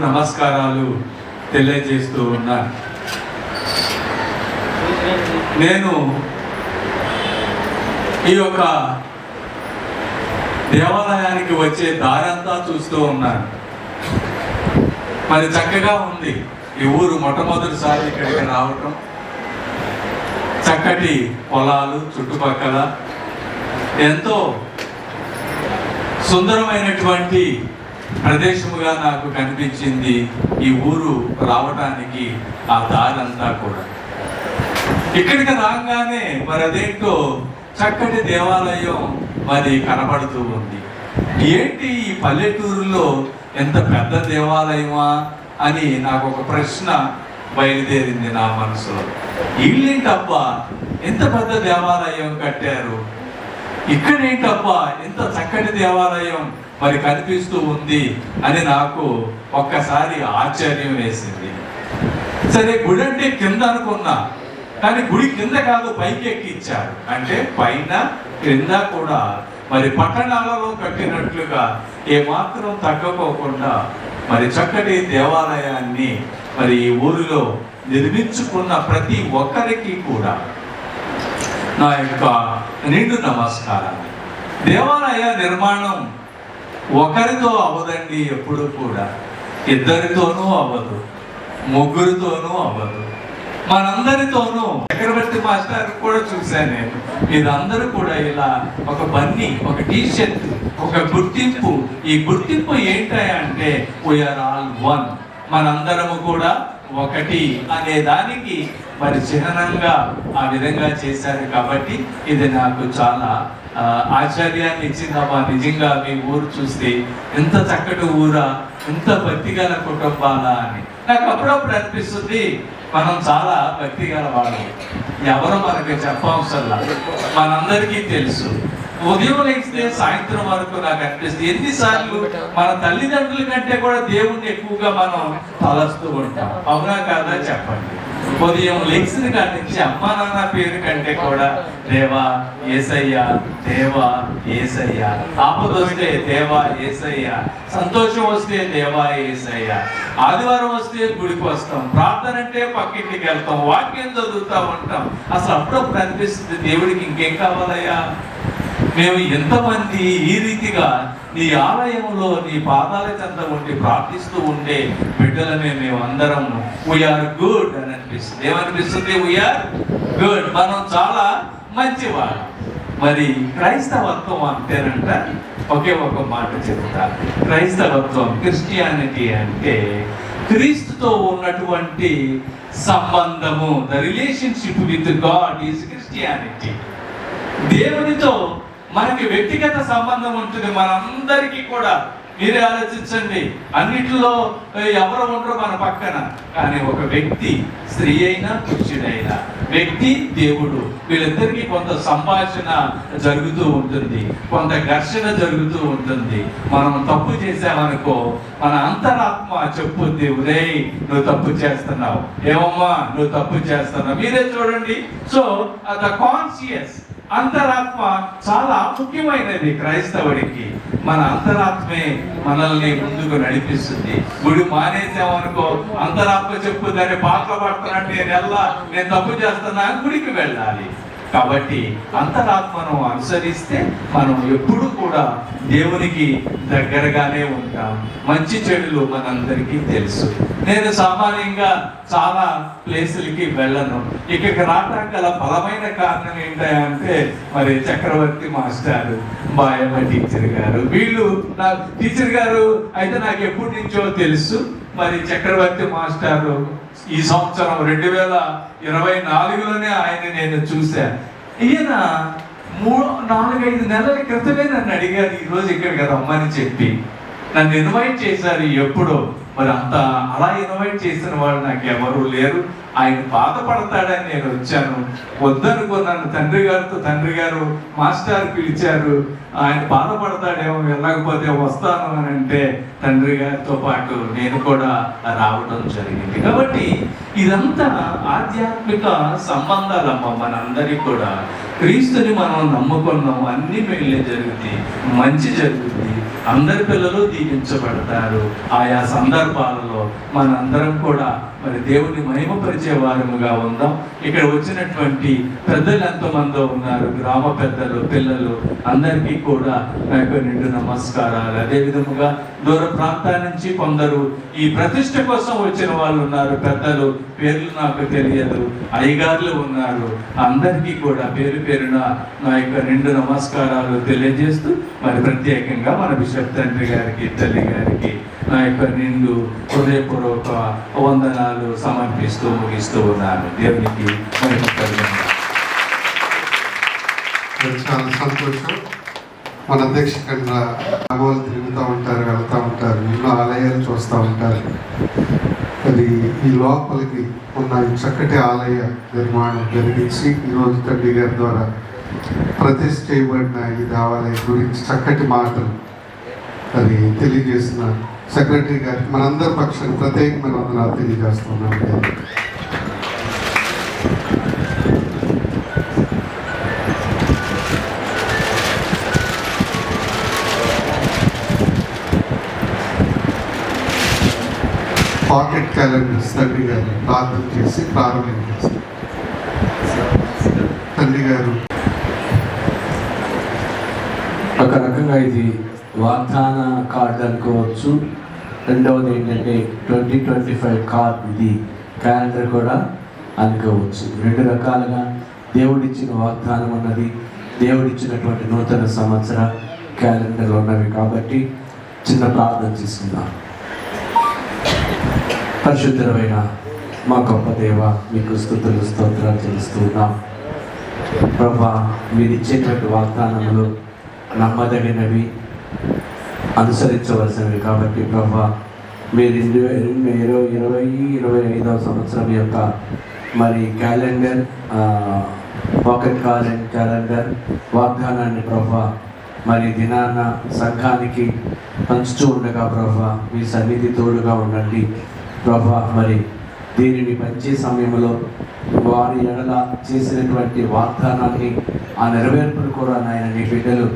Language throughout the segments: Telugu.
నమస్కారాలు తెలియజేస్తూ ఉన్నాను. నేను ఈ యొక్క దేవాలయానికి వచ్చే దారంతా చూస్తూ ఉన్నాను. మరి చక్కగా ఉంది ఈ ఊరు. మొట్టమొదటిసారి ఇక్కడికి రావటం, చక్కటి పొలాలు చుట్టుపక్కల, ఎంతో సుందరమైనటువంటి ప్రదేశముగా నాకు కనిపించింది ఈ ఊరు రావటానికి. ఆ దారంతా కూడా ఇక్కడికి రాగానే మరి అదేంటో చక్కటి దేవాలయం మరి కనబడుతూ ఉంది. ఏంటి ఈ పల్లెటూరులో ఎంత పెద్ద దేవాలయమా అని నాకు ఒక ప్రశ్న బయలుదేరింది నా మనసులో. వీళ్ళేంటబ్బా ఎంత పెద్ద దేవాలయం కట్టారు, ఇక్కడేంటబ్బా ఎంత చక్కటి దేవాలయం మరి కనిపిస్తూ ఉంది అని నాకు ఒక్కసారి ఆశ్చర్యం వేసింది. సరే, గుడి అంటే కింద అనుకున్నా, కానీ గుడి కింద కాదు, పైకి ఎక్కిచ్చారు. అంటే పైన క్రింద కూడా మరి పట్టణాలలో కట్టినట్లుగా ఏమాత్రం తగ్గకోకుండా మరి చక్కటి దేవాలయాన్ని మరి ఈ ఊరిలో నిర్మించుకున్న ప్రతి ఒక్కరికి కూడా నా యొక్క నిండు నమస్కారాలు. దేవాలయ నిర్మాణం ఒకరితో అవ్వదండి, ఎప్పుడు కూడా ఇద్దరితోనూ అవ్వదు, ముగ్గురితోనూ అవ్వదు, మనందరితోనూ. చక్రవర్తి మాస్టర్ కూడా చూశాను నేను. మీరందరూ కూడా ఇలా ఒక బన్నీ, ఒక టీషర్ట్, ఒక గుర్తింపు. ఈ గుర్తింపు ఏంటంటే వీఆర్ ఆల్ వన్, మనందరము కూడా ఒకటి అనే దానికి మరి చిహ్నంగా ఆ విధంగా చేశారు. కాబట్టి ఇది నాకు చాలా ఆశ్చర్యాన్ని ఇచ్చిందమ్మా. నిజంగా మీ ఊరు చూస్తే ఎంత చక్కటి ఊరా, ఎంత భక్తిగల కుటుంబాలా అని నాకు అప్పుడప్పుడు అనిపిస్తుంది. మనం చాలా భక్తిగల వాళ్ళం, ఎవరు మనకి చెప్పవసరంలా, మనందరికీ తెలుసు. ఉదయం లేస్తే సాయంత్రం వరకు నాకు అనిపిస్తుంది ఎన్నిసార్లు మన తల్లిదండ్రుల కంటే కూడా దేవుణ్ణి ఎక్కువగా మనం తలస్తూ ఉంటాం. అవునా కాదా చెప్పండి? ఉదయం లేచిన కాడి నుంచి అమ్మా నాన్న పేరు కంటే కూడా దేవా యేసయ్య, దేవా యేసయ్య, ఆపద వస్తే దేవా యేసయ్య, సంతోషం వస్తే దేవా యేసయ్య, ఆదివారం వస్తే గుడికి వస్తాం, ప్రార్థన అంటే పక్కింటికి వెళ్తాం, వాక్యం చదువుతూ ఉంటాం. అసలు అప్పుడప్పుడు అనిపిస్తుంది దేవుడికి ఇంకేం కావాలయ్యా? మేము ఎంతమంది ఈ రీతిగా నీ ఆలయంలో నీ పాదాల చెంత ఉండి ప్రార్థిస్తూ ఉండే బిడ్డలమే మేము అందరం. వీఆర్ గుడ్ అని అనిపిస్తుంది. ఏమనిపిస్తుంది? వీఆర్ గుడ్, మనం చాలా మంచివారు. మరి క్రైస్తవత్వం అంటేనంట ఒకే ఒక మాట చెప్తా. క్రైస్తవత్వం, క్రిస్టియానిటీ అంటే క్రీస్తుతో ఉన్నటువంటి సంబంధము. The relationship with God is Christianity. దేవునితో మనకి వ్యక్తిగత సంబంధం ఉంటుంది. మనందరికీ కూడా మీరే ఆలోచించండి, అన్నిటిలో ఎవరు ఉండరు మన పక్కన, కానీ ఒక వ్యక్తి, స్త్రీ అయినా పురుషుడైనా, వ్యక్తి దేవుడు, వీళ్ళిద్దరికీ కొంత సంభాషణ జరుగుతూ ఉంటుంది, కొంత ఘర్షణ జరుగుతూ ఉంటుంది. మనం తప్పు చేసామనుకో మన అంతరాత్మ చెప్పుద్ది, ఉదయ్ నువ్వు తప్పు చేస్తున్నావు, ఏమమ్మా నువ్వు తప్పు చేస్తున్నావు. మీరే చూడండి. సో ద కాన్షియస్, అంతరాత్మ చాలా ముఖ్యమైనది క్రైస్తవుడికి. మన అంతరాత్మే మనల్ని ముందుకు నడిపిస్తుంది. గుడి మానేసామనుకో అంతరాత్మ చెప్పుదని పాటలు పాడుతున్నట్టు నేను తప్పు చేస్తున్నా, గుడికి వెళ్ళాలి. కాబట్టి అంతరాత్మను అనుసరిస్తే మనం ఎప్పుడు కూడా దేవునికి దగ్గరగానే ఉంటాం. మంచి చెడులు మనందరికీ తెలుసు. నేను సామాన్యంగా చాలా ప్లేసులకి వెళ్ళను. ఇక్కడికి రావడానికి గల బలమైన కారణం ఏంటంటే మరి చక్రవర్తి మాస్టారు, బాయమ్మ టీచర్ గారు, వీళ్ళు నా టీచర్ గారు అయితే నాకు ఎప్పటి నుంచో తెలుసు. మరి చక్రవర్తి మాస్టారు ఈ సంవత్సరం 2024లోనే ఆయన నేను చూశాను. ఈయన 4-5 నెలల క్రితమే నన్ను అడిగారు ఈరోజు ఇక్కడికి రమ్మని చెప్పి నన్ను ఇన్వైట్ చేశారు. ఎప్పుడో మరి అంత అలా ఇన్వైట్ చేసిన వాళ్ళు నాకు ఎవరు లేరు. ఆయన బాధపడతాడని నేను వచ్చాను. వద్దనుకున్నాను. తండ్రి గారు మాస్టర్ పిలిచారు, ఆయన బాధపడతాడేమో వెళ్ళకపోతే వస్తాను అని అంటే తండ్రి గారితో పాటు నేను కూడా రావడం జరిగింది. కాబట్టి ఇదంతా ఆధ్యాత్మిక సంబంధాలమ్మ. మనందరికీ కూడా క్రీస్తుని మనం నమ్ముకున్నాము, అన్ని మేళ్ళే జరుగుతాయి, మంచి జరుగుతుంది. అందరి పిల్లలు దీవించబడతారు. ఆయా సందర్భాలలో మనందరం కూడా మరి దేవుని మహిమపరిచే వారముగా ఉందాం. ఇక్కడ వచ్చినటువంటి పెద్దలు ఎంతమందో ఉన్నారు, గ్రామ పెద్దలు, పిల్లలు, అందరికీ కూడా నాకు నిండు నమస్కారాలు. అదేవిధముగా దూర ప్రాంతాల నుంచి కొందరు ఈ ప్రతిష్ట కోసం వచ్చిన వాళ్ళు ఉన్నారు. పెద్దలు పేర్లు నాకు తెలియదు, అయ్యగారులు ఉన్నారు. అందరికీ కూడా పేరు పేరున నా యొక్క నిండు నమస్కారాలు తెలియజేస్తూ మరి ప్రత్యేకంగా మన బిషప్ తండ్రి గారికి, తల్లి గారికి నా యొక్క నిండు హృదయపూర్వక వందనాలు సమర్పిస్తూ ముగిస్తూ ఉన్నాను. దేవునికి చాలా సంతోషం. మన అధ్యక్ష కన్నా గ్రామాలు తిరుగుతూ ఉంటారు, వెళ్తూ ఉంటారు, ఎన్నో ఆలయాలు చూస్తూ ఉంటారు. అది ఈ లోపలికి ఉన్న చక్కటి ఆలయ నిర్మాణం జరిగించి ఈరోజు తండ్రి గారి ద్వారా ప్రతిష్ఠ చేయబడిన ఈ దేవాలయం గురించి చక్కటి మాటలు అది తెలియజేసిన సెక్రటరీ గారికి మనందరి పక్షాన్ని ప్రత్యేకమైన వందనాలు తెలియజేస్తున్నాను. పాకెట్ క్యాలెండర్స్ తండ్రి గారు ప్రార్థన చేసి ప్రారంభం చేస్తారు. తండ్రి గారు ఒక రకంగా ఇది వాగ్దాన కార్డు అనుకోవచ్చు. రెండవది ఏంటంటే 2025 కార్డ్, ఇది క్యాలెండర్ కూడా అనుకోవచ్చు. రెండు రకాలుగా దేవుడిచ్చిన వాగ్దానం ఉన్నది, దేవుడిచ్చినటువంటి నూతన సంవత్సర క్యాలెండర్ ఉన్నవి. కాబట్టి చిన్న ప్రార్థన చేసుకుందాం. పరిశుద్ధమైన మా గొప్ప దేవ, మీకు స్తుతులు స్తోత్రాలు చెల్లిస్తూ ఉన్నాం. ప్రభా, మీరు ఇచ్చేటువంటి వాగ్దానములు నమ్మదగినవి, అనుసరించవలసినవి. కాబట్టి ప్రభా, మీరు 2025వ సంవత్సరం యొక్క మరి క్యాలెండర్, పాకెట్ క్యాలెండర్ వాగ్దానాన్ని ప్రభా మరి దినాన సంఘానికి పంచుతూ ఉండగా ప్రభా మీ సన్నిధి తోడుగా ఉండండి ప్రభా. మరి దీనిని పంచే సమయంలో వారి ఎడల చేసినటువంటి వాగ్దానాన్ని, ఆ నెరవేర్పును కూడా నాయన నీ బిడ్డలు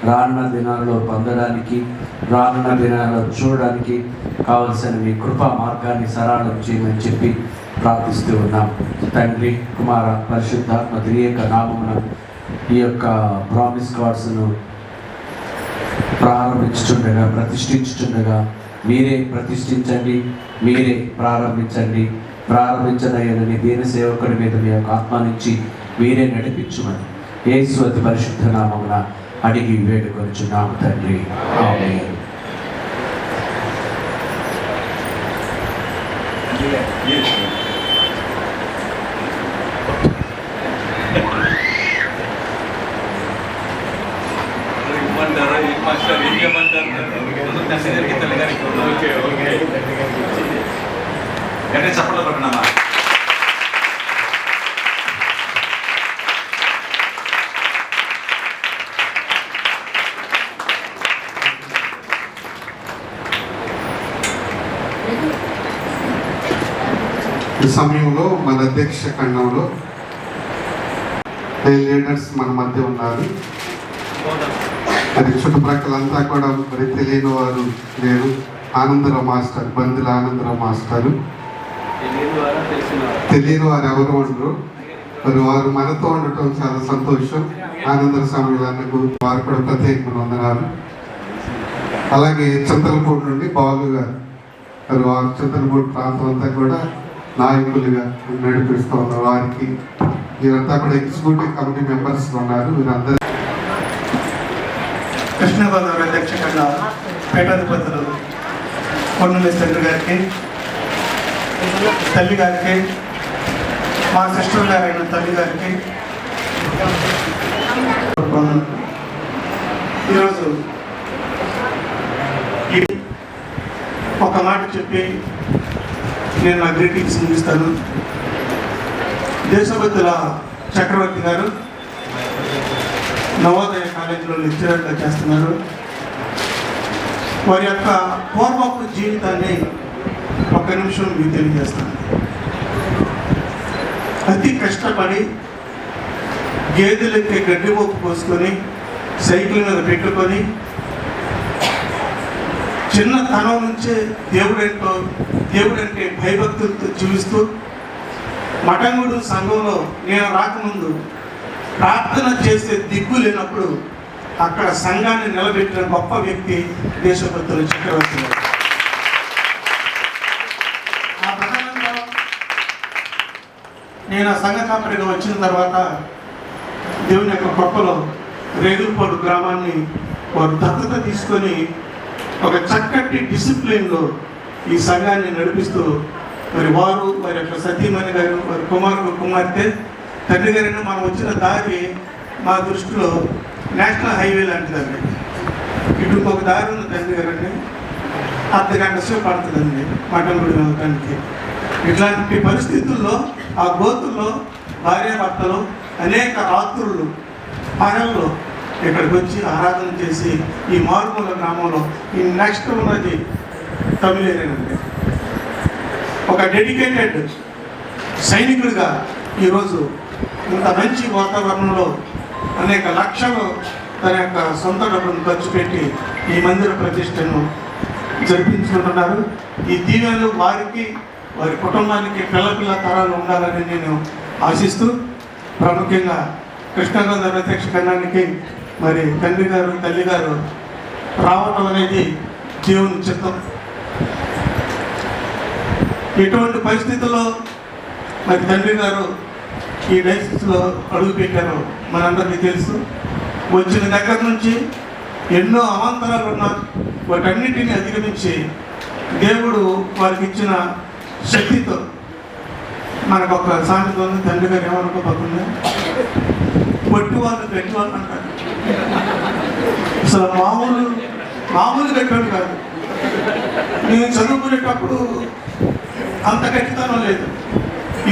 రానున్న దినాలలో పొందడానికి, రానున్న దినాలలో చూడడానికి కావలసిన మీ కృపా మార్గాన్ని సరళం చేయమని చెప్పి ప్రార్థిస్తూ ఉన్నాం. తండ్రి, కుమార, పరిశుద్ధాత్మ త్రియేక నామమున ఈ యొక్క ప్రామిస్ కార్డ్స్ను ప్రారంభించుతుండగా, ప్రతిష్ఠించుతుండగా మీరే ప్రతిష్ఠించండి, మీరే ప్రారంభించండి. ప్రారంభించదయ్యని దీన సేవకుడి మీద మీ యొక్క ఆత్మ నుంచి మీరే నడిపించుమని యేసు అతి పరిశుద్ధ నామమున అడిగి వేడుకొనుచున్నాము తండ్రి. ఆమేన్. చప్పట్లు పడుతున్నామా? ఈ సమయంలో మన అధ్యక్ష ఖండంలో లీడర్స్ మన మధ్య ఉన్నారు. అది చుట్టుప్రక్కలంతా కూడా మరి తెలియని వారు లేరు. ఆనందరావు మాస్టర్, బంధుల ఆనందరావు మాస్టారు, తెలియని వారు ఎవరు ఉండరు. మరి వారు మనతో ఉండటం చాలా సంతోషం. ఆనందర సమ్మేళనకు వారు కూడా ప్రత్యేకమైన వందనాలు. అలాగే చింతలపూడి నుండి బాలు గారు, మరి వారు చింతలపూడి ప్రాంతం అంతా కూడా నాయకులుగా నడిపిస్తూ ఉన్నారు. వారికి వీరంతా కూడా ఎగ్జిక్యూటివ్ కమిటీ మెంబర్స్ ఉన్నారు. వీరందరూ కృష్ణా గోదావరి అధ్యక్ష కన్నా పీఠాధిపతులు పొన్నుల తండ్రి గారికి, తల్లి గారికి, మా సిస్టర్ గారైన తల్లి గారికి ఈరోజు ఒక మాట చెప్పి నేను నా గ్రీటింగ్స్ ముగిస్తాను. దేశభక్తుల చక్రవర్తి గారు నవోదయ కాలేజీలో లెక్చరర్గా చేస్తున్నారు. వారి యొక్క పూర్వపు జీవితాన్ని ఒక్క నిమిషం మీకు తెలియజేస్తాను. అతి కష్టపడి గేదెలకి గడ్డి మోపు పోసుకొని సైకిల్ మీద పెట్టుకొని చిన్నతనం నుంచే దేవుడంటే భయభక్తులతో జీవిస్తూ మఠంగుడు సంఘంలో నేను రాకముందు ప్రార్థన చేసే దిక్కు లేనప్పుడు అక్కడ సంఘాన్ని నిలబెట్టిన గొప్ప వ్యక్తి దేశభక్తుల చక్రవర్తి గారు. ఆ ప్రధానంగా నేను ఆ సంఘ కాపరిగా వచ్చిన తర్వాత దేవుని యొక్క కృపలో రేగులపాడు గ్రామాన్ని వారు దత్తత తీసుకొని ఒక చక్కటి డిసిప్లిన్లో ఈ సంఘాన్ని నడిపిస్తూ మరి వారు వారి యొక్క సతీమణి గారు వారి కుమార్తె తండ్రి గారిని మనం వచ్చిన దారి మా దృష్టిలో నేషనల్ హైవే లాంటిదండి. ఇటు ఇంకొక దారి ఉంది తండ్రి గారండి, అర్ధగంట సేపు పడుతుందండి మఠంగుడి వెళ్ళడానికి. ఇట్లాంటి పరిస్థితుల్లో ఆ గోతుల్లో భార్యాభర్తలు అనేక రాత్రులు పగల్లో ఇక్కడికి వచ్చి ఆరాధన చేసి ఈ మారుమూల గ్రామంలో ఈ నెక్స్ట్ ఉన్నది తమిళేనండి. ఒక డెడికేటెడ్ సైనికుడిగా ఈరోజు ఇంత మంచి వాతావరణంలో అనేక లక్షలు తన యొక్క సొంత డబ్బును ఖర్చు పెట్టి ఈ మందిర ప్రతిష్టను జరిపించుకుంటున్నారు. ఈ దీవెనలు వారికి వారి కుటుంబానికి పిల్ల తరాలు ఉండాలని నేను ఆశిస్తూ, ప్రాముఖ్యంగా కృష్ణాగోదావరి అధ్యక్ష కన్నానికి మరి తండ్రి గారు తల్లి గారు రావటం అనేది దేవుని చిత్తం. ఎటువంటి పరిస్థితుల్లో మరి తండ్రి గారు ఈ డైసిస్లో అడుగు పెట్టారో మనందరికీ తెలుసు. వచ్చిన దగ్గర నుంచి ఎన్నో అవాంతరాలు ఉన్నా వాటన్నిటిని అధిగమించి దేవుడు వారికి ఇచ్చిన శక్తితో మనకు ఒక సామెత ఉంది, తండ్రి గారు ఏమనుకోకుండా పొట్టి వాళ్ళు గట్టి వాళ్ళు అంటారు. అసలు మామూలు గట్టివాడు కాదు. నేను చదువుకునేటప్పుడు అంత గట్టితనం లేదు.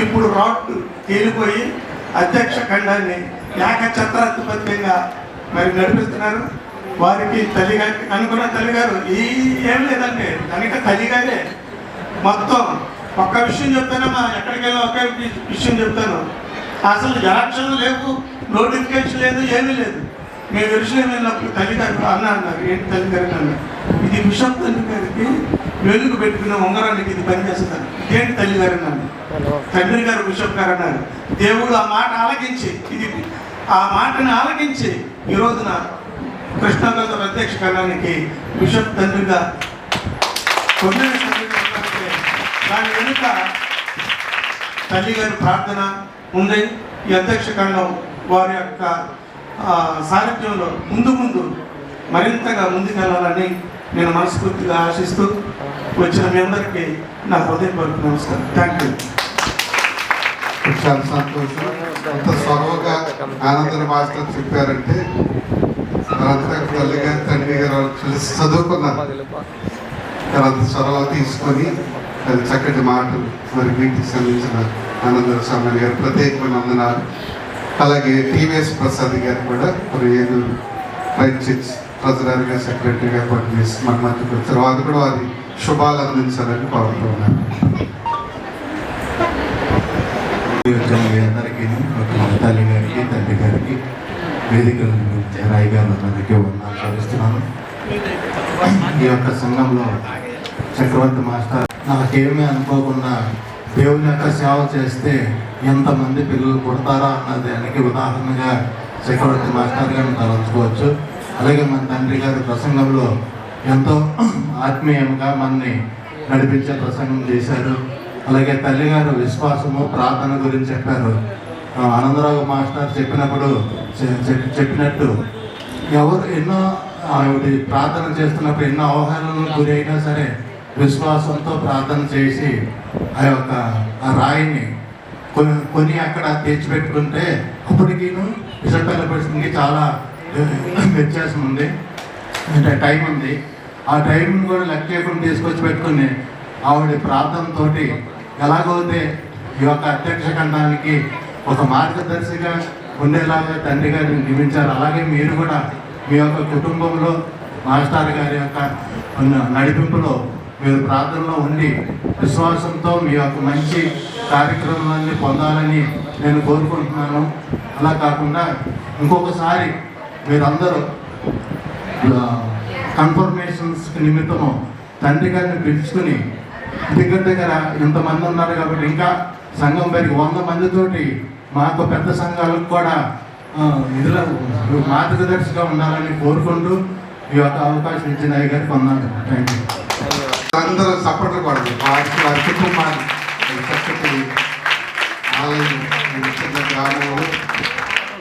ఇప్పుడు రాడ్ తేలిపోయి అధ్యక్ష ఖండాన్ని ఏకఛత్రాధిపత్యంగా మరి నడిపిస్తున్నారు. వారికి తల్లిగారి అనుకున్న తల్లిగారు ఏం లేదంటే కనుక తల్లిగారే మొత్తం. ఒక్క విషయం చెప్తాను, మా ఎక్కడికి వెళ్ళా ఒకే విషయం చెప్తాను. అసలు జరాక్షలు లేవు, నోటిఫికేషన్ లేదు, ఏమీ లేదు. మేము విషయం వెళ్ళినప్పుడు తల్లిగారు అన్నారు, ఏంటి తల్లిగారు అన్నారు, ఇది విషయం తల్లిగారికి వెలుగు పెట్టుకున్న ఉంగరానికి ఇది పనిచేస్తుంది. ఇదేంటి తల్లిగారు అన్నాను. తండ్రి గారు బిషప్ గారు అన్నారు. దేవుడు ఆ మాట ఆలకించి ఆ మాటని ఆలకించి ఈ రోజున కృష్ణాగోదావరి అధ్యక్ష కళానికి బిషప్ తండ్రిగా దాని వెనుక తల్లిగారి ప్రార్థన ఉంది. ఈ అధ్యక్ష ఖండం వారి యొక్క సారథ్యంలో ముందు మరింతగా ముందుకెళ్ళాలని నేను మనస్ఫూర్తిగా ఆశిస్తూ వచ్చిన మీ అందరికీ నా హృదయపూర్వక నమస్కారం. Thank you. చాలా సంతోషం. అంత స్వరవగా ఆనందన మాస్టర్ చెప్పారంటే మనంతా తల్లి గారు తండ్రి గారు కలిసి చదువుకున్నారు. అంత చొరవ తీసుకొని అది చక్కటి మాటలు మరి వీటికి సంబంధించిన ఆనంద స్వామి గారు ప్రత్యేకమైన వందనాలు. అలాగే టీవీఎస్ ప్రసాద్ గారు కూడా మరి ఏలూరు రైట్ చర్చ్ ట్రెజరర్గా సెక్రటరీగా పనిచేసి మన మధ్యకి వచ్చారు. వారు కూడా వారి శుభాలు అందించాలని కోరుతున్నాను. అందరికీ తల్లి గారికి తండ్రి గారికి వేదిక రాయి గారు అందరికీ వందనాలు చదివిస్తున్నాను. ఈ యొక్క సంఘంలో చక్రవర్తి మాస్టర్ నాకేమీ అనుకోకుండా దేవుని యొక్క సేవ చేస్తే ఎంతమంది పిల్లలు పుడతారా అన్న దానికి ఉదాహరణగా చక్రవర్తి మాస్టర్ గారిని తలంచుకోవచ్చు. అలాగే మన తండ్రి గారి ప్రసంగంలో ఎంతో ఆత్మీయంగా మనని నడిపించే ప్రసంగం చేశారు. అలాగే తల్లిగారు విశ్వాసము ప్రార్థన గురించి చెప్పారు. ఆనందరావు మాస్టర్ చెప్పినట్టు ఎవరు ఎన్నో ప్రార్థన చేస్తున్నప్పుడు ఎన్నో అవగాహనలకు గురి అయినా సరే విశ్వాసంతో ప్రార్థన చేసి ఆ రాయిని కొని అక్కడ తెచ్చిపెట్టుకుంటే అప్పటికీను విషపల్ల పరిస్థితికి చాలా వ్యత్యాసం ఉంది, అంటే టైం ఉంది. ఆ టైంని కూడా లెక్క చేయకుండా తీసుకొచ్చి పెట్టుకుని ఆవిడ ప్రార్థనతోటి ఎలాగైతే ఈ యొక్క అధ్యక్ష ఖండానికి ఒక మార్గదర్శిగా ఉండేలాగా తండ్రి గారిని నియమించారు. అలాగే మీరు కూడా మీ యొక్క కుటుంబంలో మాస్టర్ గారి యొక్క నడిపింపులో మీరు ప్రార్థనలో ఉండి విశ్వాసంతో మీ యొక్క మంచి కార్యక్రమాన్ని పొందాలని నేను కోరుకుంటున్నాను. అలా కాకుండా ఇంకొకసారి మీరందరూ కన్ఫర్మేషన్స్ నిమిత్తము తండ్రి గారిని పిలుచుకుని దగ్గర ఇంతమంది ఉన్నారు కాబట్టి ఇంకా సంఘం పెరిగి 100 మందితోటి మాకు పెద్ద సంఘాలకు కూడా ఇందులో మార్గదర్శిగా ఉండాలని కోరుకుంటూ ఈ యొక్క అవకాశం ఇచ్చిన అయ్య గారికి వందనాలు. Thank you. అందరూ సపోర్ట్లు పడండి. వారి కుటుంబాన్ని చక్కటి ఆలయం చిన్న గ్రామంలో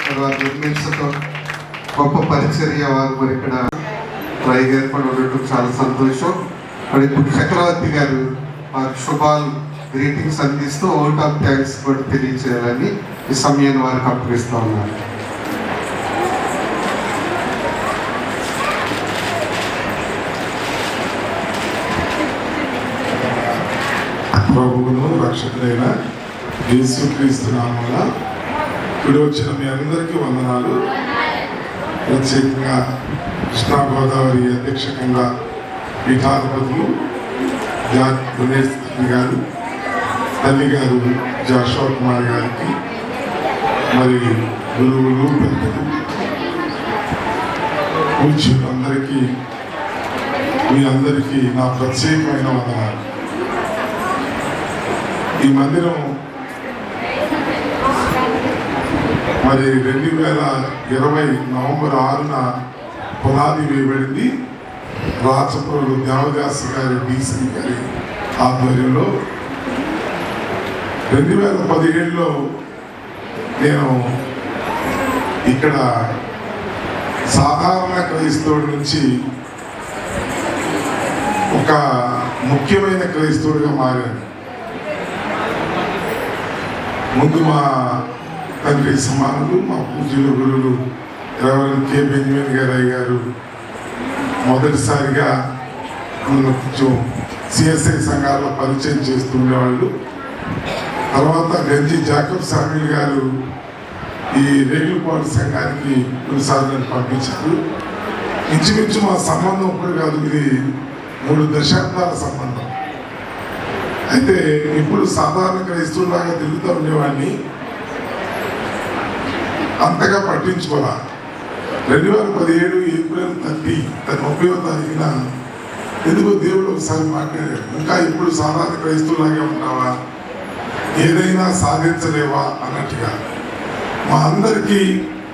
తర్వాత నిర్మించడం గొప్ప పరిచర్య వారు మరి ఇక్కడ రాయ్ గారు కూడా ఉండటం చాలా సంతోషం. మరి ఇప్పుడు చక్రవర్తి గారు వారి శుభాలు గ్రీటింగ్స్ అందిస్తూ ఓట్ ఆఫ్ థ్యాంక్స్ కూడా తెలియజేయాలని ఈ సమయాన్ని వారికి అప్పగిస్తూ ఉన్నారు. ప్రభువును రక్షకుడైన యేసుక్రీస్తు నామమున ఇప్పుడు వచ్చిన మీ అందరికీ వందనాలు. ప్రత్యేకంగా కృష్ణా గోదావరి అధ్యక్షకంగా పీఠాధిపతులు గణేష్ గారు, తల్లి గారు జాషువా కుమార్ గారికి, మరి గురువులు, పెద్దలు, పూజ్యులందరికీ మీ అందరికీ నా ప్రత్యేకమైన వందనాలు. ఈ మందిరం మరి 2020 నవంబర్ 6న పునాది వేయబడింది. రాచపురుడు దేవదాస్ గారి డీసీ గారి ఆధ్వర్యంలో 2017లో నేను ఇక్కడ సాధారణ క్రైస్తవుడి నుంచి ఒక ముఖ్యమైన క్రైస్తవుడిగా మారాను. ముందు మా తండ్రి సమానులు, మా పూజలు గురువులు రెవరెండ్ కె బెంజమిన్ గారు మొదటిసారిగా నన్ను కొంచెం సిఎస్ఐ సంఘాల్లో పరిచయం చేస్తూ ఉండేవాళ్ళు. తర్వాత గంజి జాకబ్ సామీల్ గారు ఈ రేగులపాడు సంఘానికి కొన్నిసార్లు నన్ను పంపించారు. ఇంచుమించు మా సంబంధం ఇప్పుడు కాదు, ఇది 3 దశాబ్దాల సంబంధం. అయితే ఇప్పుడు సాధారణ క్రైస్తవులాగా తిరుగుతూ ఉండేవాడిని, అంతగా పట్టించుకోరా. 2017 ఏప్రిల్ 30వ తారీఖున ఎందుకో దేవుడు ఒకసారి మాట్లాడాడు, ఇంకా ఇప్పుడు సాధారణ క్రైస్తవులాగే ఉంటావా, ఏదైనా సాధించలేవా అన్నట్టుగా. మా అందరికీ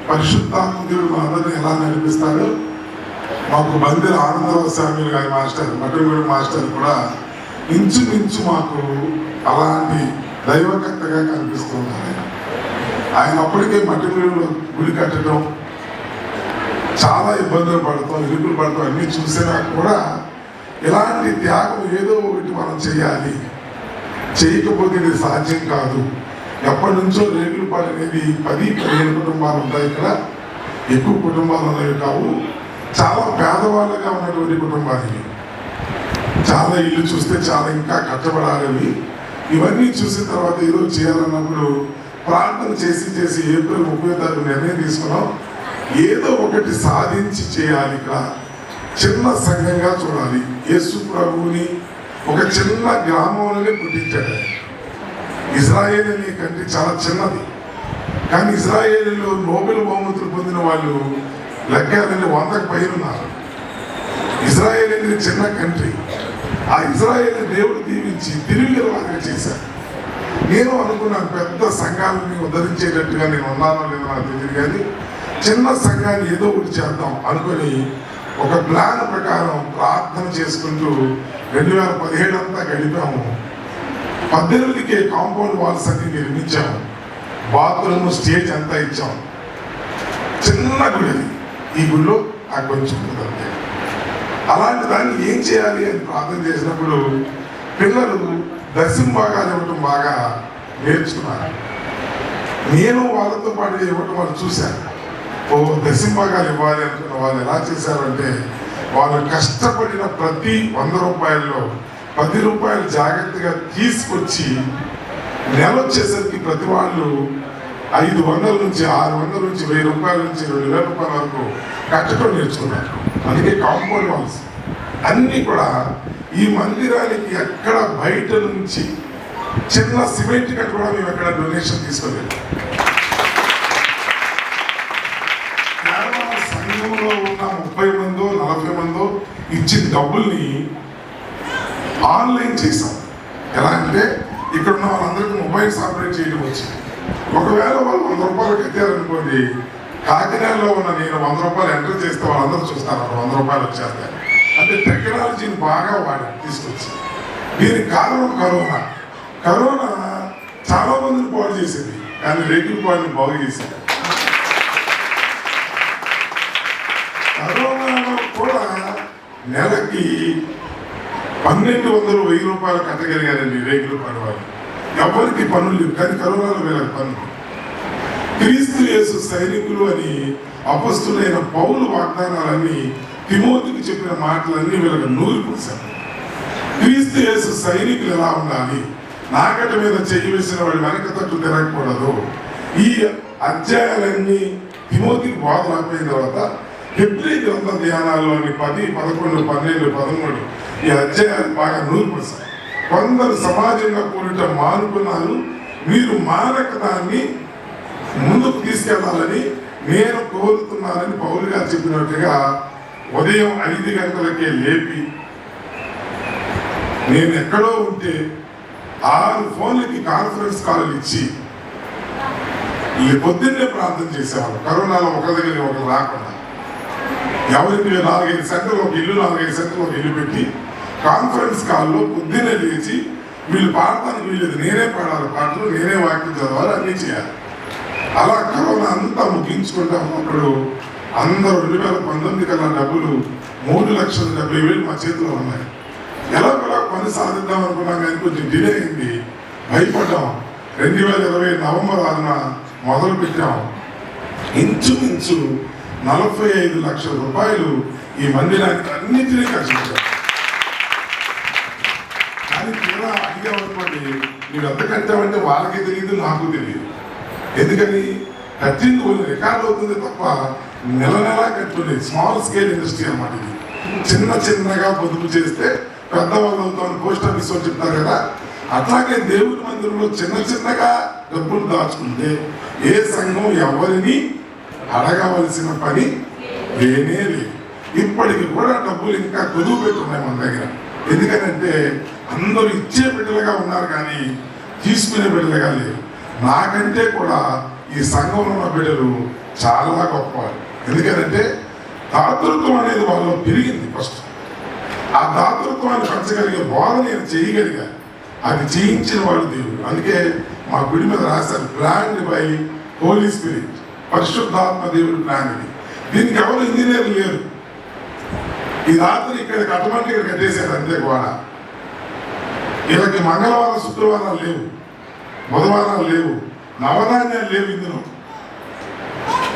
పరిశుద్ధాత్మ దేవుడు మా అందరినీ ఎలా నడిపిస్తాడో మాకు బందిర ఆనందరావు స్వామి గారి మాస్టర్, మటంగూడి మాస్టర్ కూడా ఇంచుమించు మాకు అలాంటి దైవకర్తగా కనిపిస్తున్నారు. ఆయన అప్పటికే మటంగూడిలో గుడి కట్టడం, చాలా ఇబ్బందులు పడతాం, ఇరుకులు పడతాం అన్నీ చూసినా కూడా ఇలాంటి త్యాగం ఏదో ఒకటి మనం చేయాలి, చేయకపోతే ఇది సాధ్యం కాదు. ఎప్పటి నుంచో రేగులపాడు అనేది 10-15 కుటుంబాలు ఉంటాయి. ఇక్కడ ఎక్కువ కుటుంబాలు అనేవి కావు, చాలా పేదవాళ్ళగా ఉన్నటువంటి కుటుంబాలు. చాలా ఇల్లు చూస్తే చాలా ఇంకా కట్టబడాలి. ఇవన్నీ చూసిన తర్వాత ఏదో చేయాలన్నప్పుడు ప్రార్థన చేసి ఏప్రిల్ 30వ తారీఖు నిర్ణయం తీసుకున్నాం, ఏదో ఒకటి సాధించి చేయాలి. ఇక్కడ చిన్న సంఘంగా చూడాలి. యేసు ప్రభువుని ఒక చిన్న గ్రామంలోనే పుట్టించాడు. ఇజ్రాయేల్ అనే కంట్రీ చాలా చిన్నది, కానీ ఇజ్రాయేలీలో నోబెల్ బహుమతులు పొందిన వాళ్ళు లెక్కాలని 100కు పైన ఉన్నారు. ఇజ్రాయేల్ అనేది చిన్న కంట్రీ. ఆ ఇజ్రాయేల్ దేవుడు దీవించి తిరిగిలాగా చేశారు. నేను అనుకున్నాను పెద్ద సంఘాలని ఉద్ధరించేటట్టుగా నేను ఉన్నానో లేదో నాకు తెలియదు, కానీ చిన్న సంఘాన్ని ఏదో ఒకటి చేద్దాం అనుకుని ఒక ప్లాన్ ప్రకారం ప్రార్థన చేసుకుంటూ 2017 అంతా గడిపాము. 18కే కాంపౌండ్ వాల్స్ అన్ని నిర్మించాము, బాత్రూమ్, స్టేజ్ అంతా ఇచ్చాము. చిన్న గుడి, ఈ గుడిలో ఆ కొంచెం అంతే. అలాంటి దాన్ని ఏం చేయాలి అని ప్రార్థన చేసినప్పుడు పిల్లలు దశంభాగాలు ఇవ్వటం బాగా నేర్చుకున్నారు. నేను వాళ్ళతో పాటు ఇవ్వటం వాళ్ళు చూశాను. దశంభాగాలు ఇవ్వాలి అనుకున్న వాళ్ళు ఎలా చేశారంటే, వాళ్ళు కష్టపడిన ప్రతి 100 రూపాయల్లో 10 రూపాయలు జాగ్రత్తగా తీసుకొచ్చి నెల వచ్చేసరికి ప్రతి వాళ్ళు 500 నుంచి 600 నుంచి 1000 రూపాయల నుంచి 2000 రూపాయల వరకు కట్టడం నేర్చుకున్నారు. అందుకే కాంపౌండ్ వాల్స్ అన్నీ కూడా ఈ మందిరానికి ఎక్కడ బయట నుంచి చిన్న సిమెంట్ కట్ట కూడా మేము ఎక్కడ డొనేషన్ తీసుకోలేదు. సంఘంలో ఉన్న 30 మందో 40 మందో ఇచ్చిన డబ్బుల్ని ఆన్లైన్ చేసాం. ఎలా అంటే ఇక్కడ ఉన్న వాళ్ళందరికీ మొబైల్స్ ఆపరేట్ చేయడం వచ్చింది. ఒకవేళ వాళ్ళు 100 రూపాయలు కట్టారనుకోండి, కాకినాడలో ఉన్న నేను 100 రూపాయలు ఎంటర్ చేస్తే వాళ్ళందరూ చూస్తారు, అక్కడ 100 రూపాయలు వచ్చేస్తాయి. అంటే టెక్నాలజీని బాగా వాడి తీసుకొచ్చి, దీనికి కారణం కరోనా. కరోనా చాలా మందిని పాడు చేసేది, కానీ రేకుల పాడుని బాగు చేసేది. కరోనాలో కూడా నెలకి 1200, 1000 రూపాయలు కట్టగలిగారండి రేకుల పాడు వాళ్ళు. ఎవరికి పనులు లేవు, కానీ కరోనాలో వీళ్ళకి పనులు. క్రీస్తు యేసు సైనికులు అని అపొస్తలుడైన పౌలు వాగ్దానాలన్నీ, తిమోతికి చెప్పిన మాటలన్నీ వీళ్ళకి నూరిపోసారు. క్రీస్తు యేసు సైనికులు ఎలా ఉండాలి, నాగట మీద చెయ్యి వేసిన వాడు వెనక తట్టు తిరగకూడదు. ఈ అధ్యాయాలన్నీ తిమోతికి బోధన అయిపోయిన తర్వాత హెబ్రీ గ్రంథ ధ్యానాల్లోని 10, 11, 12, 13 ఈ అధ్యాయాలు బాగా నూరిపోసారు. కొందరు సమాజంగా కూడిట మానుకున్నారు, మీరు మానక దాన్ని ముందుకు తీసుకెళ్లాలని నేను కోరుతున్నానని పౌలు గారు చెప్పినట్టుగా ఉదయం 5 గంటలకే లేపి, నేను ఎక్కడో ఉంటే 6 ఫోన్లకి కాన్ఫరెన్స్ కాల్ ఇచ్చి పొద్దున్నే ప్రార్థన చేసేవాళ్ళు. కరోనాలో ఒకరి దగ్గర ఒకరు రాకుండా ఎవరికి 4-5 సెంటర్లు, ఒక ఇల్లు 4-5 సెంటర్లు ఒక ఇల్లు పెట్టి కాన్ఫరెన్స్ కాల్లో పొద్దున్నే లేచి వీళ్ళు పాడటానికి వీళ్ళది, నేనే పాడాలి పాటలు, నేనే వాక్యం చదవాలి, అన్నీ చేయాలి. అలా కరోనా అంతా ముగించుకుంటా ఉన్నప్పుడు అందరూ 2019 కల్లా డబ్బులు 3,70,000 మా చేతిలో ఉన్నాయి. ఎలా పని సాధిద్దాం అనుకున్నాం, కానీ కొంచెం డిలే అయింది, భయపడ్డాం. 2020 నవంబర్ 6న మొదలు పెట్టాం. ఇంచుమించు 45 లక్షల రూపాయలు ఈ మందిరానికి అన్నింటినీ ఖర్చు పెట్టాం. కానీ తీరా అడిగామనుకోండి, మీరు ఎంత కట్టామంటే వాళ్ళకే తెలియదు, నాకు తెలియదు. ఎందుకని కట్టింది కొన్ని రికార్డు అవుతుంది తప్ప నెల నెలా కట్టుకునేది. స్మాల్ స్కేల్ ఇండస్ట్రీ అన్నమాట ఇది. చిన్నగా పొదుపు చేస్తే పెద్దవాళ్ళు అవుతామని పోస్ట్ ఆఫీస్ వాళ్ళు చెప్తారు కదా, అట్లాగే దేవుని మందిరంలో చిన్నగా డబ్బులు దాచుకుంటే ఏ సంఘం ఎవరిని అడగవలసిన పని లేనే లేదు. ఇప్పటికి కూడా డబ్బులు ఇంకా కొదువు పెట్టున్నాయి మన దగ్గర. ఎందుకనంటే అందరూ ఇచ్చే బిడ్డలుగా ఉన్నారు, కానీ తీసుకునే బిడ్డలుగా లేరు. నాకంటే కూడా ఈ సంఘంలో ఉన్న బిడ్డలు చాలా గొప్పవారు. ఎందుకంటే దాతృత్వం అనేది వాళ్ళలో పెరిగింది. ఫస్ట్ ఆ దాతృత్వాన్ని పంచగలిగే బోధన నేను చేయగలిగా, అది చేయించిన వాడు దేవుడు. అందుకే మా గుడి మీద రాశారు, ప్లాన్డ్ బై హోలీ స్పిరిట్, పరిశుద్ధాత్మ దేవుడు ప్లాన్ ఇది. దీనికి ఎవరు ఇంజనీర్లు లేరు. ఈ రాత్రి ఇక్కడ కట్టమంటే ఇక్కడ కట్టేశారు అంతే. కూడా వీళ్ళకి మంగళవారం, శుక్రవారాలు లేవు, బుధవారాలు లేవు, నవధాన్యాలు లేవు. ఇందులో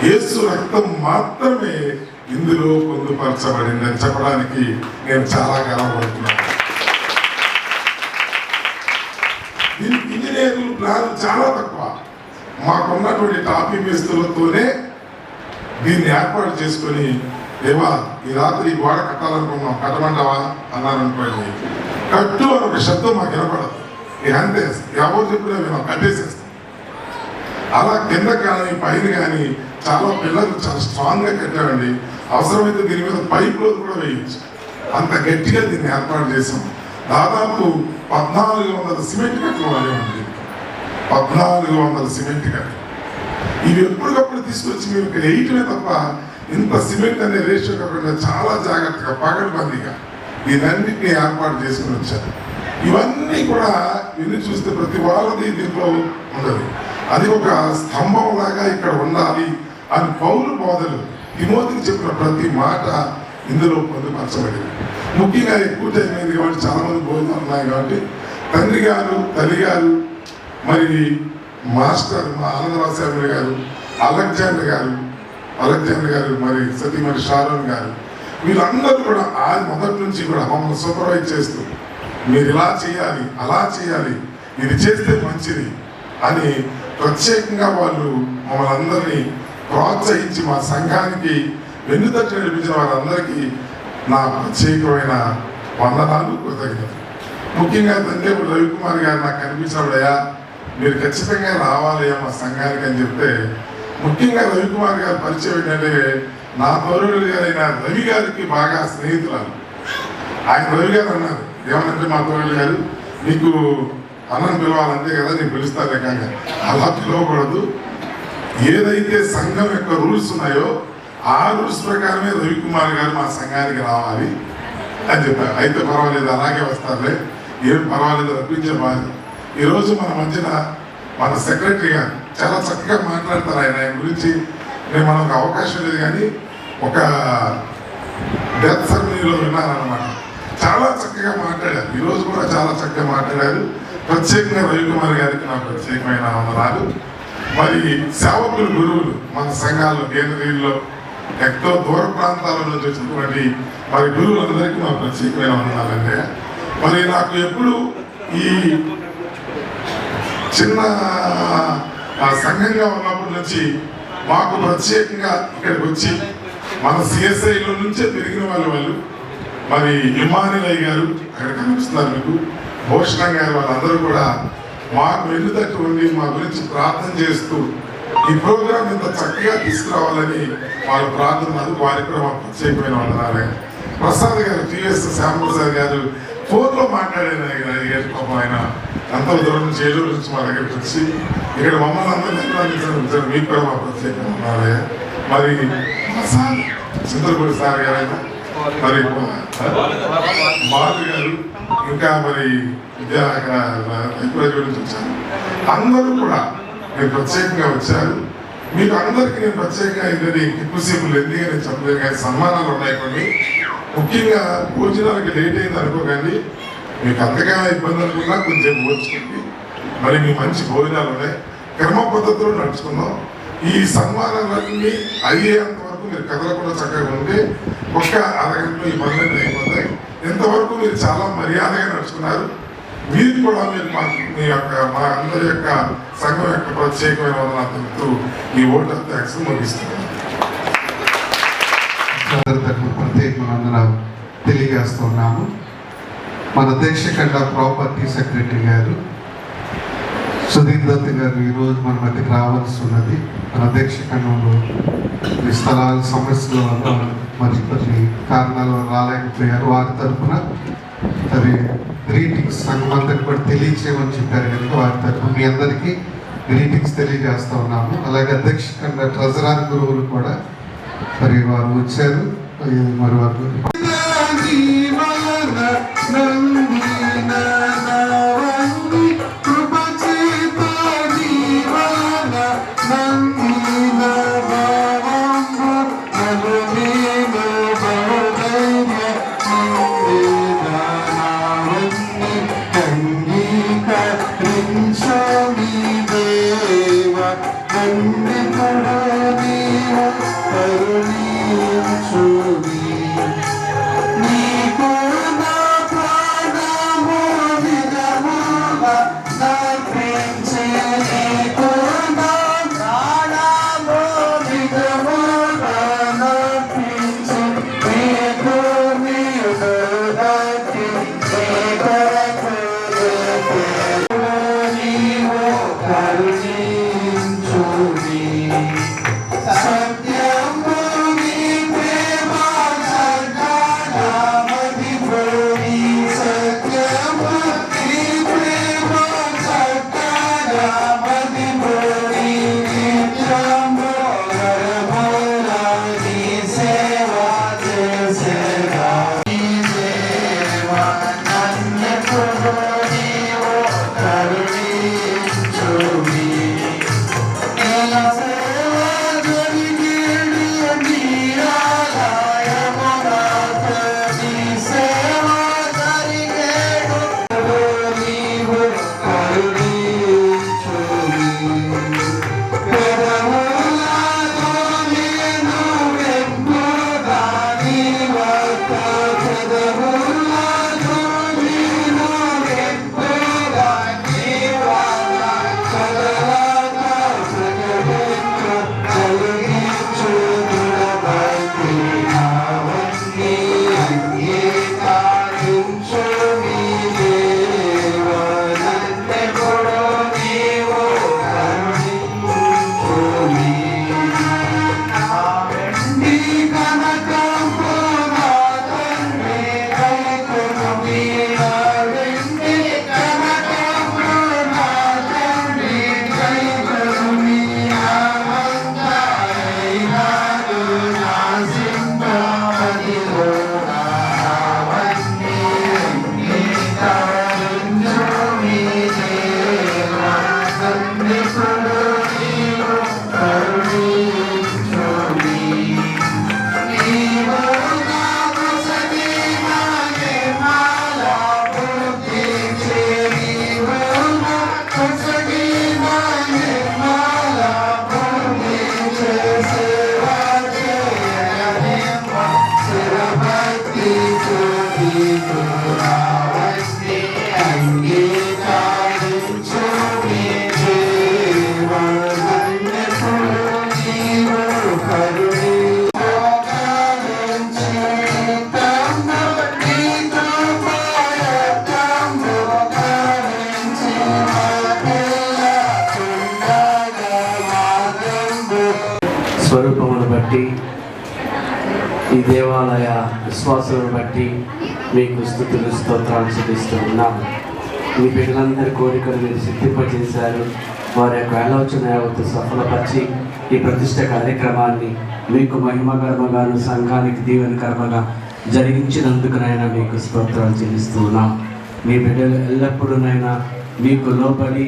యేసు రక్తం మాత్రమే ఇందులో పొందుపరచబడిందని చెప్పడానికి నేను చాలా గర్వపడుతున్నాను. దీనికి ఇంజనీర్లు ప్లాన్ చాలా తక్కువ. మాకున్నటువంటి టాపీ మేస్తులతోనే దీన్ని ఏర్పాటు చేసుకొని, దేవా ఈ రాత్రి ఈ గోడ కట్టాలనుకున్నాం, కట్టమంటావా అన్నారనుకోండి, కట్టు అని ఒక శబ్దం మాకు వినపడదు. ఇక అంతే, ఎవరు చెప్పినా మేము కట్టేసేస్తాం. అలా కింద కానీ పైన కానీ చాలా పిల్లలు చాలా స్ట్రాంగ్గా కట్టామండి. అవసరమైతే దీని మీద పైపులో కూడా వేయచ్చు, అంత గట్టిగా దీన్ని ఏర్పాటు చేసాం. దాదాపు 1400 సిమెంట్ కట్టలు వాడేమండి. 1400 సిమెంట్ కట్టలు. ఇవి ఎప్పటికప్పుడు తీసుకొచ్చి మేము ఇక్కడ వేయటమే తప్ప ఇంత సిమెంట్ అనే రేషియో కాకుండా చాలా జాగ్రత్తగా పగడ్బందీగా దీనన్నింటినీ ఏర్పాటు చేసుకుని వచ్చారు. ఇవన్నీ కూడా ఇన్ని చూస్తే ప్రతి వాళ్ళది దీంట్లో ఉండదు. అది ఒక స్తంభం లాగా ఇక్కడ ఉండాలి అని పౌలు బోధలు తిమోతికి చెప్పిన ప్రతి మాట ఇందులో పొందుపరచబడింది. ముఖ్యంగా ఎక్కువ టైం అయింది కాబట్టి చాలా మంది భోజనాలు ఉన్నాయి కాబట్టి తండ్రి గారు, తల్లి గారు, మరి మాస్టర్ మా ఆనందరావు గారు, అలెగ్జాండర్ గారు, మరి సతీమణి షారోన్ గారు, వీళ్ళందరూ కూడా మొదటి నుంచి కూడా మమ్మల్ని సూపర్వైజ్ చేస్తూ మీరు ఇలా చేయాలి, అలా చేయాలి, ఇది చేస్తే మంచిది అని ప్రత్యేకంగా వాళ్ళు మమ్మల్ని అందరినీ ప్రోత్సహించి మా సంఘానికి వెన్నుతట్టి నడిపించిన వారందరికీ నా ప్రత్యేకమైన వందనాలు, కృతజ్ఞతలు. ముఖ్యంగా తండ్రి రవికుమార్ గారు నాకు కనిపించినప్పుడయ్యా మీరు ఖచ్చితంగా రావాలయ్యా మా సంఘానికి అని చెప్తే, ముఖ్యంగా రవికుమార్ గారు పరిచయం ఏంటంటే నా తోరుడు గారైన రవి గారికి బాగా స్నేహితురాలు. ఆయన రవి గారు అన్నారు, ఏమనంటే మా తోడు గారు నీకు అన్నం పిలవాలంటే కదా నేను పిలుస్తాను రకంగా అలా పిలవకూడదు. ఏదైతే సంఘం యొక్క రూల్స్ ఉన్నాయో ఆ రూల్స్ ప్రకారమే రవికుమార్ గారు మా సంఘానికి రావాలి అని చెప్పారు. అయితే పర్వాలేదు, అలాగే వస్తారులే, ఏం పర్వాలేదు, రప్పించే బాధ్యత. ఈరోజు మన మధ్యన మన సెక్రటరీ గారు చాలా చక్కగా మాట్లాడతారు. ఆయన గురించి నేను మనకు అవకాశం లేదు, కానీ ఒక డెత్ సెరమనీలో విన్నారనమాట. చాలా చక్కగా మాట్లాడారు. ఈరోజు కూడా చాలా చక్కగా మాట్లాడారు. ప్రత్యేకంగా రవికుమార్ గారికి నా ప్రత్యేకమైన వందనాలు. మరి సేవకులు, గురువులు మన సంఘాల్లో కేంద్రీయుల్లో ఎంతో దూర ప్రాంతాల నుంచి వచ్చినటువంటి మరి గురువులందరికీ నా ప్రత్యేకమైన వందనాలంటే, మరి నాకు ఎప్పుడు ఈ చిన్న సంఘంగా ఉన్నప్పటి నుంచి మాకు ప్రత్యేకంగా ఇక్కడికి వచ్చి మన సిఎస్ఐలో నుంచే పెరిగిన వాళ్ళు మరి ఇమానిలయ్య గారు అక్కడ కనిపిస్తున్నారు మీకు, భూషణం గారు, వాళ్ళందరూ కూడా మాకు వెన్నుతట్టు ఉండి మా గురించి ప్రార్థన చేస్తూ ఈ ప్రోగ్రాం ఇంత చక్కగా తీసుకురావాలని వాళ్ళు ప్రార్థనలు. వారికి కూడా మాకు ప్రత్యేకమైన వందనాలే. ప్రసాద్ గారు, టీఎస్ శ్యామప్రసాద్ గారు ఫోన్లో మాట్లాడారు. పాపం ఆయన ఎంతో దూరం నుంచి, ఏలూరు నుంచి మా దగ్గరికి వచ్చి ఇక్కడ మమ్మల్ని అందరినీ మీకు కూడా మా ప్రత్యేకంగా వందనాలే. మరి చింతలపూడి సార్ గారైనా, మరి బాలు గారు, ఇంకా మరి విద్యా నుంచి వచ్చారు. అందరూ కూడా మీరు ప్రత్యేకంగా వచ్చారు. మీకు అందరికీ నేను ప్రత్యేకంగా ఇది ఎక్కువసేపు లెందిగా నేను చెప్పలేదు, కానీ సన్మానాలు ఉన్నాయి కొన్ని. ముఖ్యంగా భోజనాలకి లేట్ అయింది అనుకోకండి, మీకు అంతగా ఇబ్బంది అనుకున్నా కొంచెం ఓర్చుకోండి. మరి మీ మంచి భోజనాలు ఉన్నాయి, క్రమ పద్ధతిలో నడుచుకుందాం. ఈ సన్మానాలన్నీ అయ్యేంత వరకు మీరు కదలకుండా చక్కగా ఉంటే ఒక్క అరగంటలో ఈ పనులన్నీ అయిపోతాయి. ఇంతవరకు మీరు చాలా మర్యాదగా నడుచుకున్నారు. మీరు కూడా మీరు మీ యొక్క మా అందరి యొక్క సంఘం యొక్క ప్రత్యేకమైన వందనాలు ఈ ఓట్ ఆఫ్ థ్యాంక్స్ ముగిస్తున్నాను. ప్రత్యేకమైన వందనాలు తెలియజేస్తున్నాము. మన అధ్యక్ష ప్రాపర్టీ సెక్రటరీ గారు సుధీర్ దత్ గారు ఈరోజు మన మధ్యకి రావాల్సి ఉన్నది. మన అధ్యక్ష ఖండంలో ఈ స్థలాల సమస్యల వల్ల మరి కొన్ని కారణాల వల్ల రాలేకపోయారు. వారి తరఫున అది గ్రీటింగ్స్ సంఘమందరికి కూడా తెలియచేయమని చెప్పారు కనుక వారి తరఫున మీ అందరికీ గ్రీటింగ్స్ తెలియజేస్తూ ఉన్నాము. అలాగే అధ్యక్ష ఖండ ట్రెజరర్ గురువులు కూడా మరి వారు వచ్చారు. మరి వారు నీకు నా ప్రాణము బట్టి, ఈ దేవాలయ విశ్వాసాలను బట్టి మీకు స్తుతులు స్తోత్రాలు చెల్లిస్తూ ఉన్నాము. మీ బిడ్డలందరి కోరికలు మీరు సిద్ధింపజేశారు. వారి యొక్క ఆలోచన యావత్తు సఫలపరిచి ఈ ప్రతిష్ట కార్యక్రమాన్ని మీకు మహిమకర్మగాను సంఘానికి దీవెనకర్మగా జరిగించినందుకునైనా మీకు స్తోత్రాలు చెల్లిస్తూ ఉన్నాం. మీ బిడ్డలు ఎల్లప్పుడూనైనా మీకు లోబడి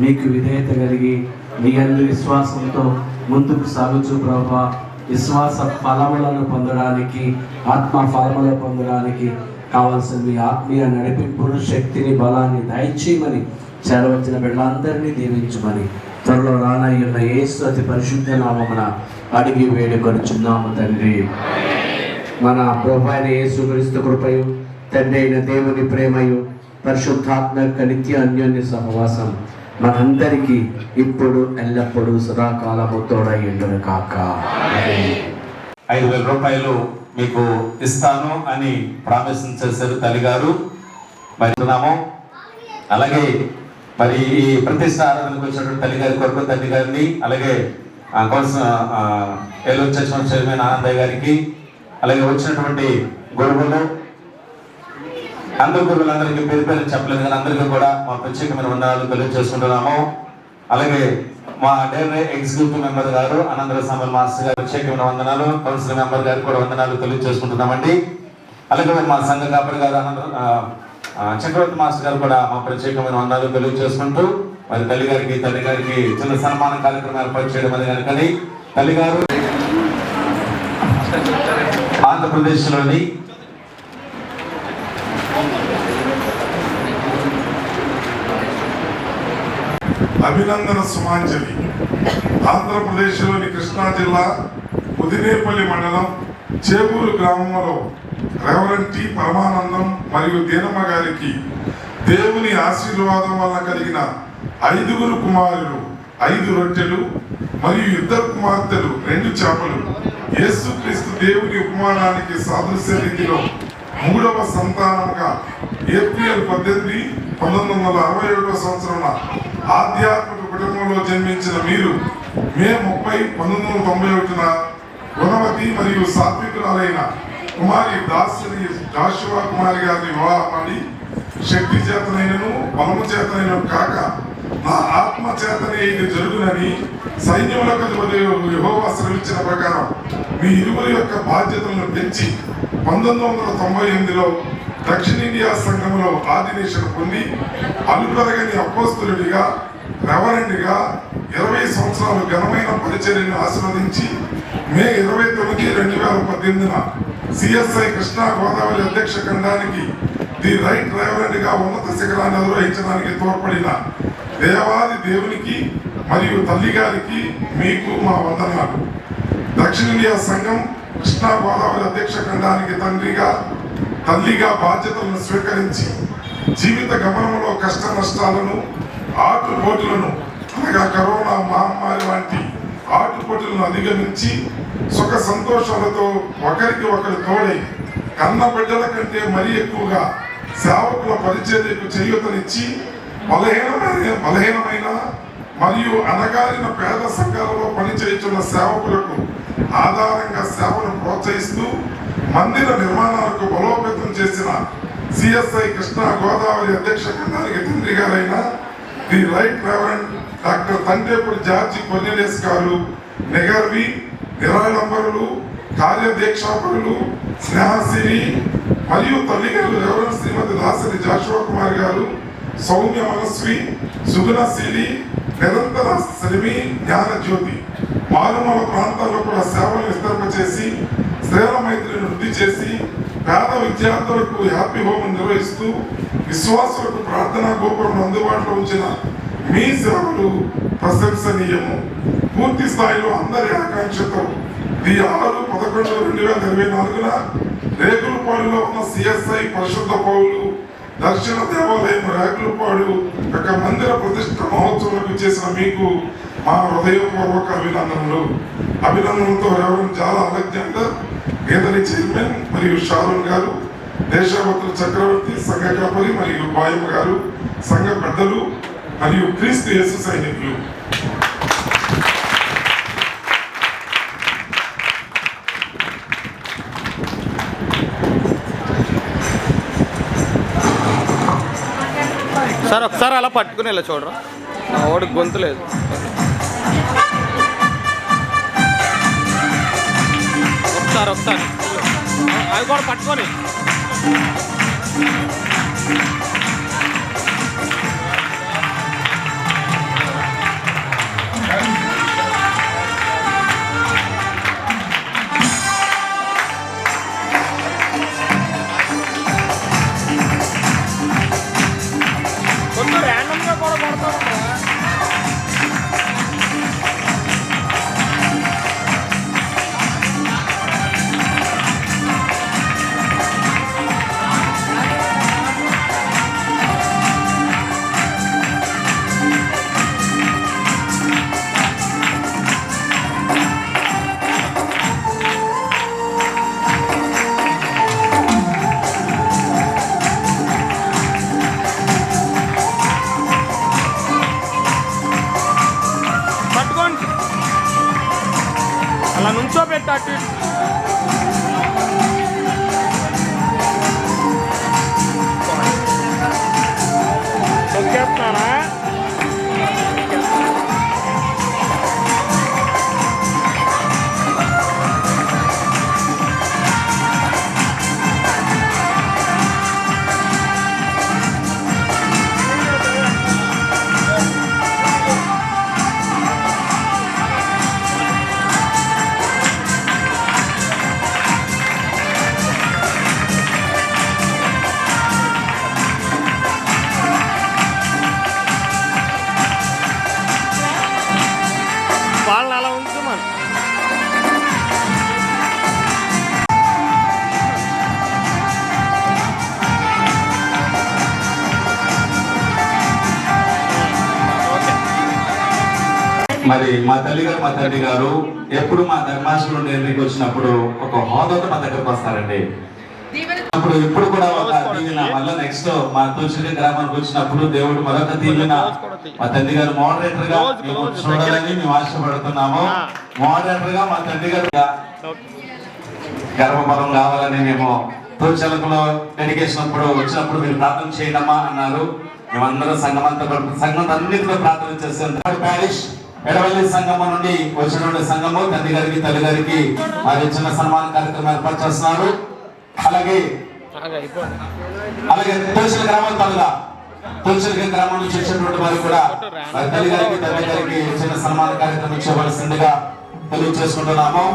మీకు విధేయత కలిగి మీ యందు విశ్వాసంతో ముందుకు సాగుచు ప్రభువా, విశ్వాస ఫలములను పొందడానికి, ఆత్మ ఫలములను పొందడానికి కావాల్సిన మీ ఆత్మీయ నడిపింపును, శక్తిని, బలాన్ని దయచేయమని చేరవచ్చిన బిడ్డలందరినీ దీవించమని త్వరలో రానయ్యున్న యేసు అతి పరిశుద్ధ నామమున అడిగి వేడుకొనుచున్నాము తండ్రి. మన ప్రభు అయిన యేసుక్రీస్తు కృపయు, తండ్రి అయిన దేవుని ప్రేమయు, పరిశుద్ధాత్మ యొక్క నిత్య అన్యోన్య సహవాసం మనందరికీ ఇప్పుడు ఎల్లప్పుడూ సదాకాలము తోడయ్యుండును కాక. 5,000 రూపాయలు మీకు ఇస్తాను అని ప్రామిస్ చేశారు తల్లిగారు. మరి అలాగే మరి ఈ ప్రతిష్ట ఆరాధనకు వచ్చినటువంటి తల్లిగారి కొరకు తండ్రి గారిని, అలాగే ఏలూరు చర్చ్ చైర్మన్ ఆనందయ్య గారికి, అలాగే వచ్చినటువంటి గురువులు అందరు గురువులందరికీ పేరు పేరు చెప్పలేదు కానీ అందరికీ కూడా మా ప్రత్యేకమైన వందనాలు తెలియజేసుకుంటున్నాము. అలాగే మా డైరీ ఎగ్జిక్యూటివ్ మెంబర్ గారు అనంతర సామల్ మాస్టర్ గారు ప్రత్యేకమైన వందనాలు, కౌన్సిల్ మెంబర్ గారు కూడా వందనాలు తెలియజేసుకుంటున్నామండి. అలాగే మా సంఘ కాపరి గారు చక్రవర్తి మాస్టర్ గారు కూడా మా ప్రత్యేకమైన వందనాలు తెలియజేసుకుంటూ మరి తల్లి గారికి చిన్న సన్మాన కార్యక్రమం ఏర్పాటు చేయడం అనేది కానీ తల్లిగారు ఆంధ్రప్రదేశ్లోని అభినందన సుమాంజలి ఆంధ్రప్రదేశ్లోని కృష్ణా జిల్లా ముదినేపల్లి మండలం చేబూరు గ్రామంలో రెవరెండ్ టి పరమానందం మరియు దీనమ్మ గారికి దేవుని ఆశీర్వాదం వల్ల కలిగిన 5 కుమారులు, 5 రొట్టెలు మరియు 2 కుమార్తెలు, 2 చేపలు యేసుక్రీస్తు దేవుని ఉపమానానికి సాదృశ్య రీతిలో 3వ సంతానముగా ఏప్రిల్ 18, 1961 సంవత్సరంలో ఆధ్యాత్మిక కుటుంబంలో జన్మించిన మీరు మే 30, 1991న గుణవతి మరియు సాత్వికురాలైన కుమారి దాసరి జాషువా కుమారి గారిని వివాహమాడి శక్తి చేతనైనను బలము చేతనైనను కాక నా ఆత్మ చేతనే ఇది జరుగునని సైన్యములకు అధిపతి యెహోవా శ్రమించిన ప్రకారం మీ ఇరువురి యొక్క బాధ్యతలను పెంచి 1998లో దక్షిణ ఇండియా సంఘంలో ఆర్డినేషన్ పొంది అలుపెరగని అపోస్తులుడిగా, రెవరెండ్గా 20 సంవత్సరాలు ఘనమైన పరిచర్యను ఆశీర్వదించి మే 29, 2018న సిఎస్ఐ కృష్ణా గోదావరి అధ్యక్ష ఖండానికి ది రైట్ రెవరెండ్గా ఉన్నత శిఖరాన్ని నిర్వహించడానికి తోడ్పడిన దేవాది దేవునికి మరియు తల్లి గారికి మీకు మా వందనాలు. దక్షిణ ఇండియా సంఘం కృష్ణా గోదావరి అధ్యక్ష ఖండానికి తల్లిగా బాధ్యతలను స్వీకరించి జీవిత గమనంలో కష్ట నష్టాలను, ఆటుపోటులను అనగా కరోనా మహమ్మారి వంటి ఆటుపోటులను అధిగమించి సుఖ సంతోషాలతో ఒకరికి ఒకరు తోడై కన్న బిడ్డల కంటే మరీ ఎక్కువగా సేవకుల పరిచర్యకు చేయూతనిచ్చి బలహీనమైన మరియు అనగారిన పేద సంఘాలలో పనిచేస్తున్న సేవకులకు ఆధారంగా సేవను ప్రోత్సహిస్తూ మందిర నిర్మాణాలకు బలోపేతం చేసిన సిఎస్ఐ కృష్ణా గోదావరి అధ్యక్ష ఖండానికి తండ్రి గారైన the right reverend doctor Thantepudi George Cornelius garu, నెగర్వి నిరాడంబరులు, కార్యదీక్షాపరులు, స్నేహశీలి మరియు తల్లి గారు రెవరెండ్ శ్రీమతి దాసరి జాషువా కుమార్ గారు సౌమ్య మనస్వి, సుగుణశీలి, నిరంతర శ్రమి, జ్ఞాన జ్యోతి మారుమూల ప్రాంతాల్లో కూడా సేవలు విస్తరింపచేసి స్త్రీల మైత్రిని వృద్ధి చేసి పేద విద్యార్థులకు హ్యాపీ హోమ్ నిర్వహిస్తూ విశ్వాసులకు ప్రార్థనా గోపురం అందుబాటులో ఉంచిన మీ సేవలు ప్రశంసనీయము. పూర్తి స్థాయిలో అందరి ఆకాంక్షతో 6/11/2024న రేగులపాడులో ఉన్న సిఎస్ఐ పరిశుద్ధ పౌలు దర్శన దేవాలయం రేగులపాడు యొక్క మందిర ప్రతిష్ట మహోత్సవాలకు చేసిన మీకు మా హృదయపూర్వక అభినందనలతో రెవరెండ్ జాలా అలెగ్జాండర్, గేదరి చైర్మన్ మరియు షారూన్ గారు, దేశభక్తుల చక్రవర్తి, సంఘ కాపరి మరియు బాయమ్మ గారు, సంఘ పెద్దలు మరియు క్రీస్తు యేసు సైనికులు. సార్ ఒకసారి అలా పట్టుకుని ఇలా చూడరా, నా వాడికి గొంతు లేదు. ఒకసారి అది కూడా పట్టుకొని కొంచెం ర్యాండమ్గా కూడా కొడతా ఉంటా. పట్టుకోండి అలా నుంచో పెట్టు అటు ఇటు. తొక్కేస్తున్నానా? వాళ్ళని అలా ఉంచమని. మరి మా తల్లి గారు మా తండ్రి గారు ఎప్పుడు మా ధర్మాశ్రమం నిర్ణయకి వచ్చినప్పుడు ఒక హోదాతో మా దగ్గరకు వస్తారండి. అప్పుడు ఇప్పుడు కూడా ఒక దీవెన మళ్ళీ నెక్స్ట్ మా తులసి గ్రామానికి వచ్చినప్పుడు దేవుడు మరొక దీవెన మా తండ్రి గారు మోడరేటర్ గా మేము చూడాలని మేము ఆశపడుతున్నాము. మోడరేటర్ గా మా తండ్రి గారు గర్భఫలం కావాలని మేము తోచలకులో డెడికేషన్ అప్పుడు వచ్చినప్పుడు మీరు ప్రార్థన చేయడమ్మా అన్నారు. మేమందరం సంఘం అన్నింటిలో ప్రార్థన చేస్తాం. ప్యారిష్ ఎడవల్లి సంఘం నుండి వచ్చినటువంటి సంఘము తండ్రి గారికి తల్లి గారికి మరి చిన్న సన్మాన కార్యక్రమం ఏర్పాటు చేస్తున్నారు. అలాగే తులసి గ్రామం తాలుగా తులసి గ్రామం నుంచి వచ్చినటువంటి వారు కూడా మరి తల్లి గారికి తండ్రి గారికి చిన్న సన్మాన కార్యక్రమం ఇచ్చవలసిందిగా తెలియజేసుకుంటున్నాము.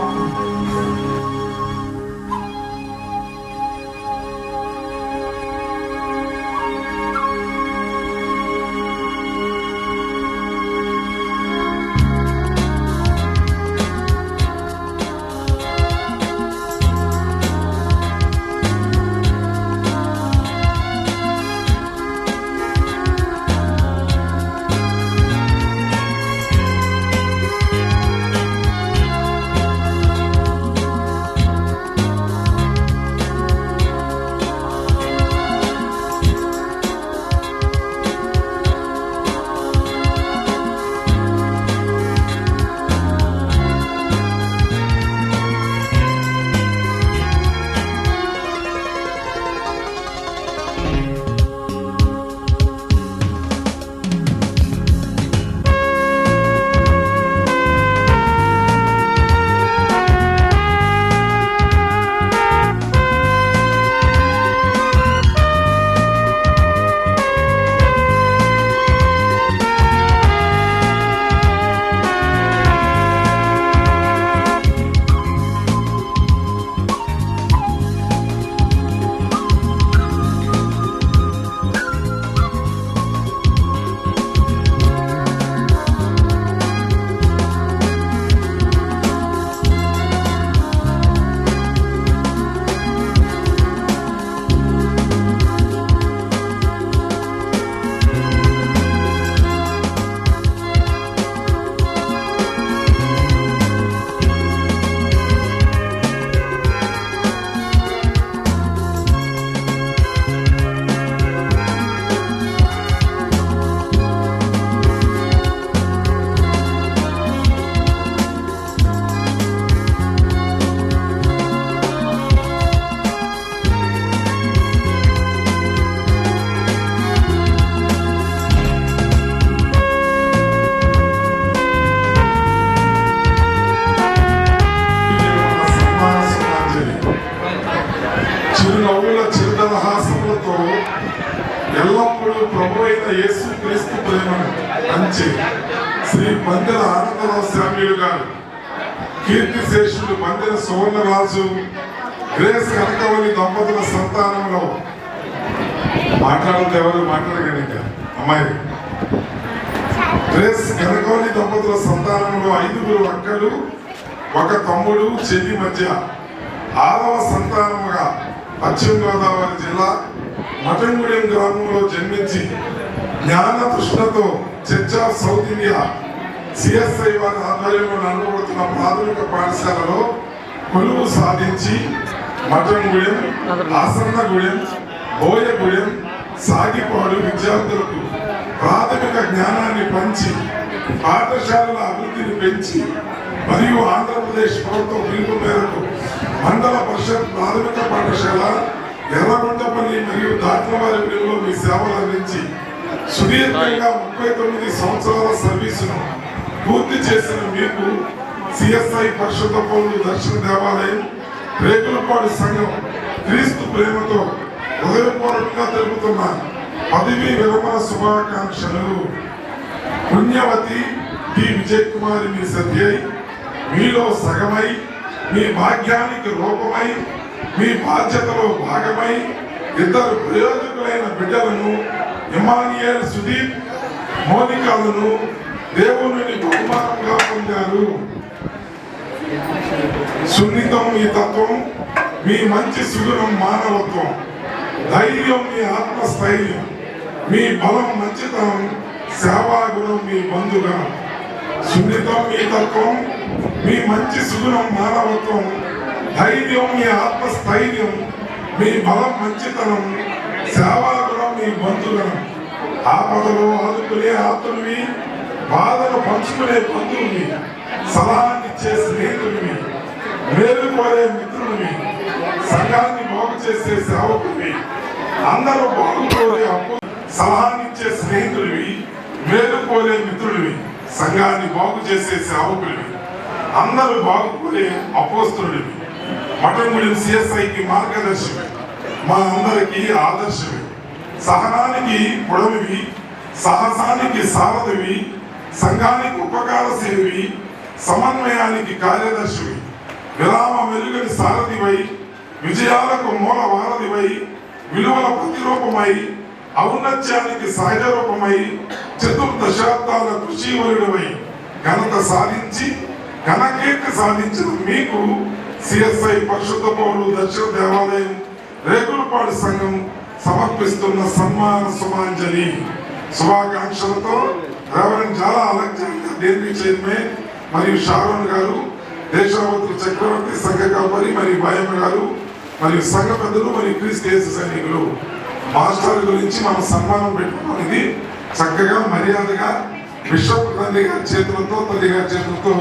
యేసు క్రీస్తు ప్రేమను పంచి శ్రీ పందిర ఆనందరావు శామ్యులు గారు, కీర్తిశేషులు పందిర సువర్ణరాజు, గ్రేస్ కనకవల్లి దంపతుల సంతానంలో మాట్లాడితే ఎవరు మాట్లాడగండి ఇంకా అమ్మాయి. గ్రేస్ కనకవల్లి దంపతుల సంతానంలో 5 అక్కలు, 1 తమ్ముడు, చెల్లి మధ్య 6వ సంతానముగా పశ్చిమ గోదావరి జిల్లా మఠంగూడెం గ్రామంలో జన్మించి జ్ఞాన తృష్ణతో church of south India CSI వారి ఆధ్వర్యంలో నడపబడుతున్న ప్రాథమిక పాఠశాలలో కొలువు సాధించి మఠంగూడెం, ఆసన్నగూడెం, బోయగూడెం, సాగిపాడు విద్యార్థులకు ప్రాథమిక జ్ఞానాన్ని పంచి పాఠశాలల అభివృద్ధిని పెంచి మరియు ఆంధ్రప్రదేశ్ ప్రభుత్వ పిలుపు మేరకు మండల పరిషత్ ప్రాథమిక పాఠశాల ఎర్రగొండపల్లి మరియు దాట్లవారిలో మీ సేవలు అందించి సుదీర్ఘంగా 39 సంవత్సరాల సర్వీసును పూర్తి చేసిన మీకు సిఎస్ఐ పరిశుద్ధ పౌరులు దర్శన దేవాలయం, రేకులపాడు సంఘం క్రీస్తు ప్రేమతో హృదయపూర్వకంగా తెలుపుతున్న పదవీ విరమణ శుభాకాంక్షలు. పుణ్యవతి టి విజయ్ కుమారి మీ సత్యై, మీలో సగమై, మీ భాగ్యానికి రూపమై, మీ బాధ్యతలో భాగమై 2 ప్రయోజకులైన బిడ్డలను ఇమానియేల్ సుదీప్, మోనికాలను దేవుని బహుమానంగా పొందారు. సున్నితం మీ తత్వం, మీ మంచి సుగుణం మానవత్వం, ధైర్యం మీ ఆత్మస్థైర్యం, మీ బలం మంచితనం, సేవాగుణం మీ బంధుగా. సున్నితం మీ తత్వం, మీ మంచి సుగుణం మానవత్వం, ధైర్యం మీ ఆత్మస్థైర్యం, మీ బలం మంచితనం, సేవాగుణం మీ బంధుగణం. ఆపదలో ఆదుకునే ఆత్తునివి, బాధను పంచుకునే బంధువుని, సలహాన్నిచ్చే స్నేహితుడివి, మేలు కోరే మిత్రుడివి, సంఘాన్ని బాగు చేసే సేవకుడివి, అందరూ బాగుకోరే సలహాన్నిచ్చే స్నేహితుడివి, మేలు కోరే మిత్రుడివి, సంఘాన్ని బాగు చేసే సేవకుడివి, అందరూ బాగుకోరే అపోస్తుడివి, మఠంగూడెం సిఎస్ఐకి మార్గదర్శివి, మా అందరికీ ఆదర్శవి, సహనానికి పొడవివి, సాహసానికి సారథివి, సంఘానికి ఉపకారశీలివి, సమన్వయానికి కార్యదర్శివి, విరామ వెలుగని సారథివై, విజయాలకు మూల వారధివై, విలువల ప్రతిరూపమై, ఔన్నత్యానికి సహజ రూపమై, 4 దశాబ్దాల కృషివలుడివై ఘనత సాధించి ఘనకీర్తి సాధించిన మీకు సిఎస్ఐ పరిశుద్ధ పౌరులు దర్శన దేవాలయం, రేకులపాడు సంఘం సమర్పిస్తున్న సన్మాన సుమాంజలి శుభాకాంక్షలతో రెవరెండ్ జాలా అలెగ్జాండర్ డేరీ చైర్మన్ మరియు షారోన్ గారు, దేశావతుల చక్రవర్తి సంఘ కాపరి మరియు భయమ్మ గారు మరియు సంఘ పెద్దలు మరియు క్రీస్తు సైనికులు, మాస్టర్ గురించి మనం సన్మానం పెట్టుకున్నది చక్కగా మర్యాదగా బిషప్ తండ్రి గారి చేతులతో, తల్లి గారి చేతులతో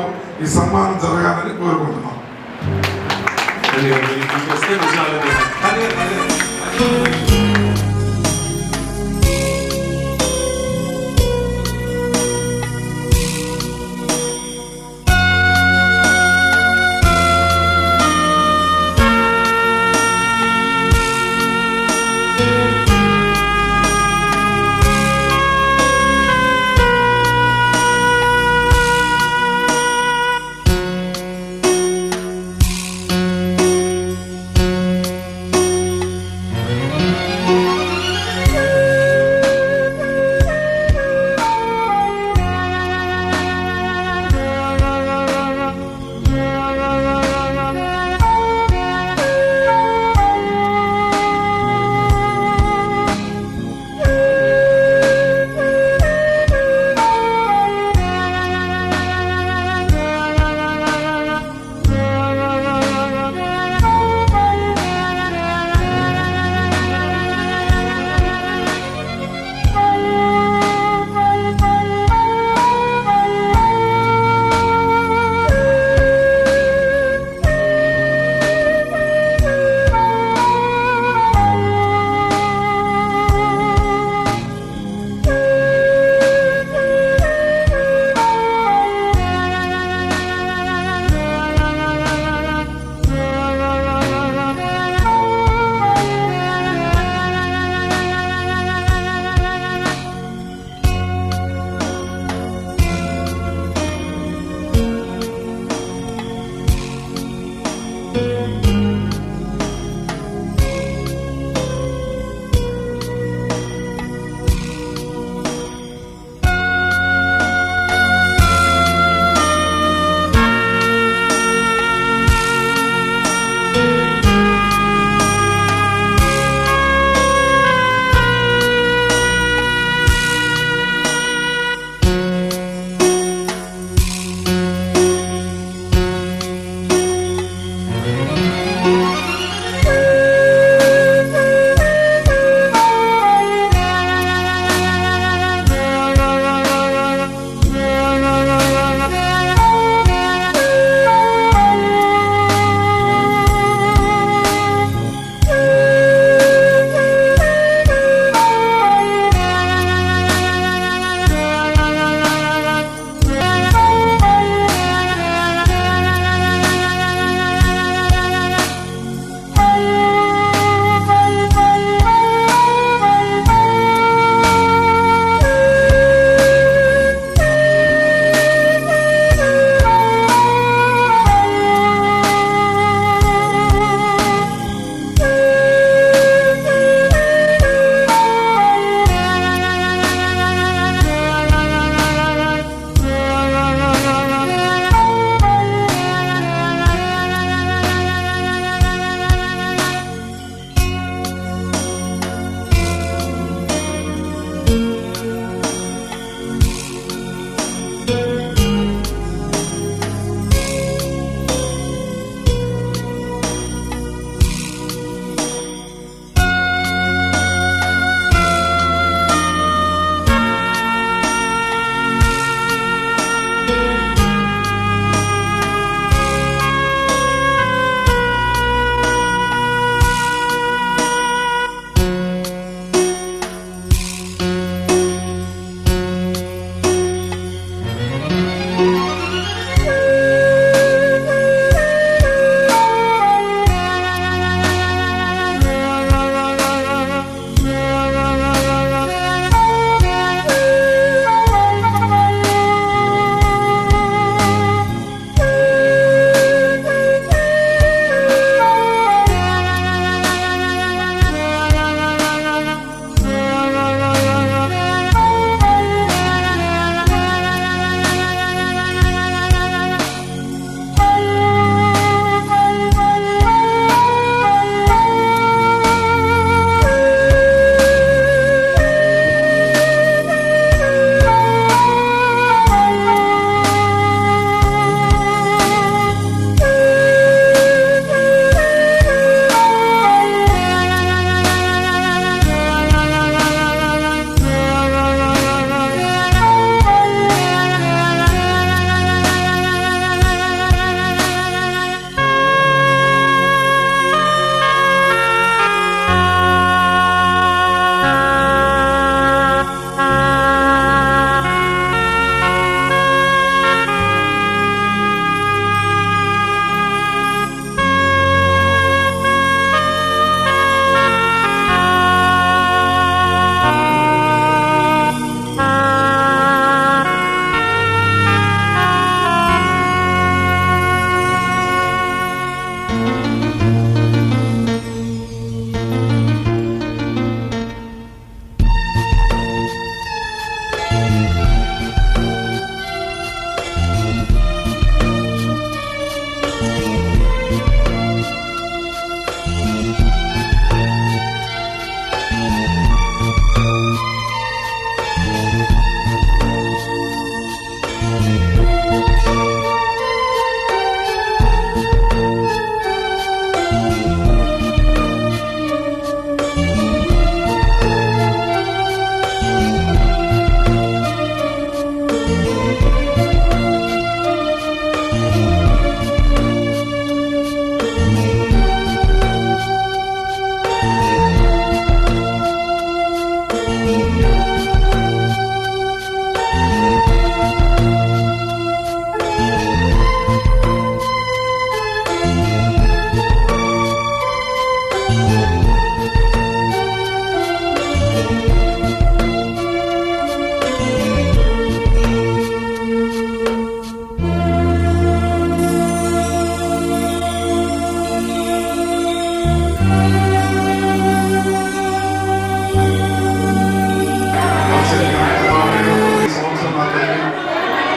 ఈ సన్మానం జరగాలని కోరుకుంటున్నాం.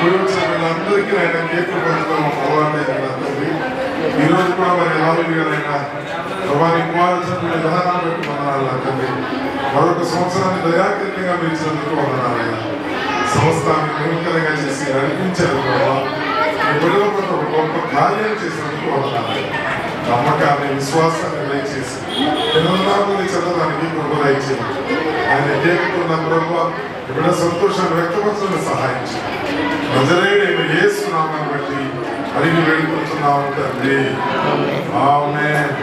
ఇప్పుడు వచ్చిన వీళ్ళందరికీ ఆయన కేకులు పంచడం అలవాటైంది. ఈరోజు కూడా మరి రాహుల్ గారైనా వారికి ఇవ్వాల్సిన విధానాన్ని బట్టి వందనాలు తండ్రి. మరొక సంవత్సరాన్ని దయాకరంగా పిలిచినందుకు వందనాలయ్యా. సంస్థాన్ని నిరంతరంగా చేసి నడిపించారు ప్రభావ. మీ బిడ్డల పట్ల ఒక గొప్ప కార్యం చేసినందుకు వందనాలయ్యా. నమ్మకాన్ని విశ్వాసాన్ని దయచేసి పిల్లలందరినీ చదవడానికి కృప దయచేయండి. ఆయన కేకున్న ప్రభావ బిడ్డ సంతోషాన్ని వ్యక్తపరచడానికి సహాయం చేయండి. నజరేయుడైన యేసు నామాన్ని బట్టి అడిగి వెళ్ళిపోతున్నాము తండ్రి. ఆమేన్.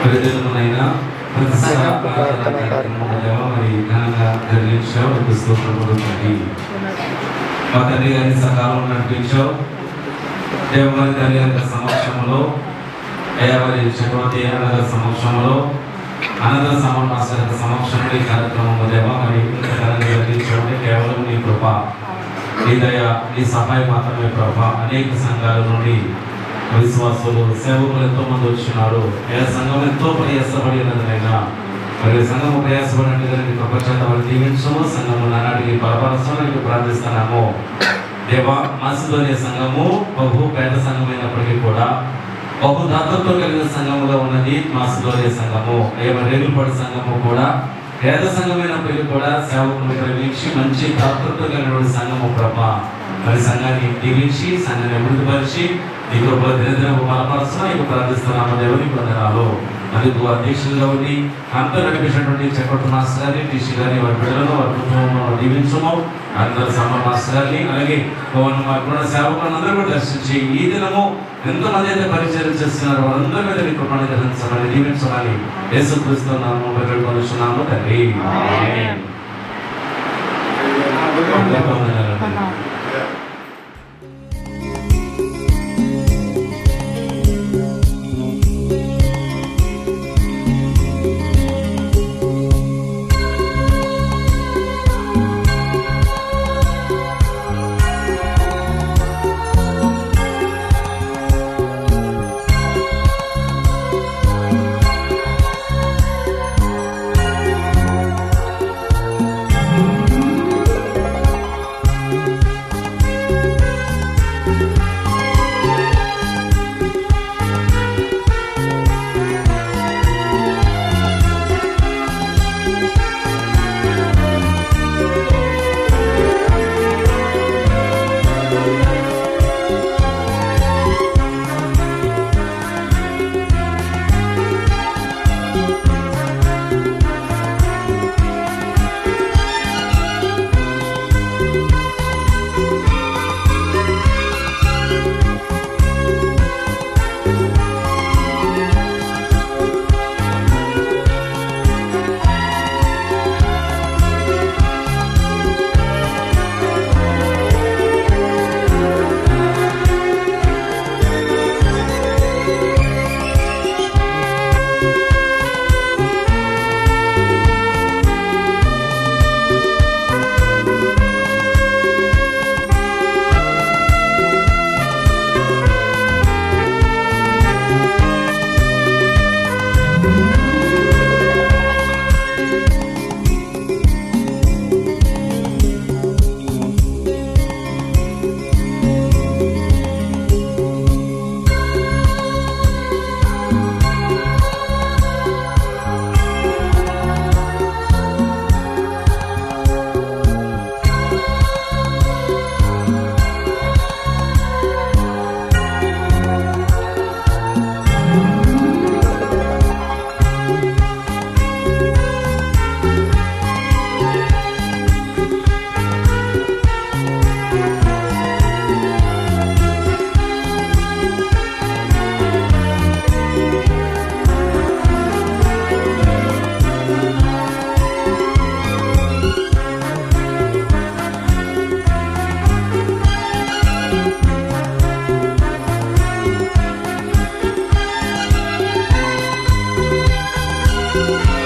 ప్రజలనైనా మరి ఘనంగా జరిగించావు. మా తండ్రి గారి సకాలం నడిపించావు. దేవమరి తల్లి గారి సమక్షంలో దయావరి చక్రవర్తి గారి సమక్షంలో అనంత సమన్వాస సమక్షంలో ఈ కార్యక్రమం దేవ మరి జరిగించండి. కేవలం నీ కృప, నీ దయ, నీ సహాయం మాత్రమే ప్రభ. అనేక సంఘాల నుండి విశ్వాసులు సేవకులు ఎంతో మంది వచ్చినారు. ఏ సంఘం ఎంతో ప్రయాసపడి ఉన్నదైనా మరి సంఘము ప్రయాసపడినట్టుగా ప్రపంచాన్ని వారు దీవించము. సంఘము నానాటికి బలపరచడానికి ప్రార్థిస్తున్నాము. దేవా, మాసిదోనియ సంఘము బహు పేద సంఘమైనప్పటికీ కూడా బహు దాతృత్వం కలిగిన సంఘముగా ఉన్నది మాసిదోనియ సంఘము. రేగులపాడు సంఘము కూడా పేద సంఘమైనప్పటికీ కూడా సేవకులను ప్రేమించి మంచి దాతృత్వం కలిగిన సంఘము ప్రభ. మరి సంఘాన్ని దీవించి సంఘాన్ని అభివృద్ధిపరిచి నీకు దినదినము బలపరచడం నీకు ప్రార్థిస్తున్నాము. దేవుని వందనాలు. అందుకు అధ్యక్షులుగా ఉండి అంతా నడిపించినటువంటి చక్రవర్తి మాస్టర్ గారిని, టీసీ గారిని, వారి బిడ్డలను, వారి కుటుంబంలో దీవించము. అందరూ సమ్మ మాస్టర్ గారిని, అలాగే మాకున్న సేవకులను అందరూ కూడా దర్శించి ఈ దినము ఎంతమంది అయితే పరిచయం చేస్తున్నారు వారందరి మీద నీ కృపను గ్రహించమని దీవించమని యేసుక్రీస్తు నామములో వేడుకొనుచున్నాము తండ్రి. ఆమేన్. you.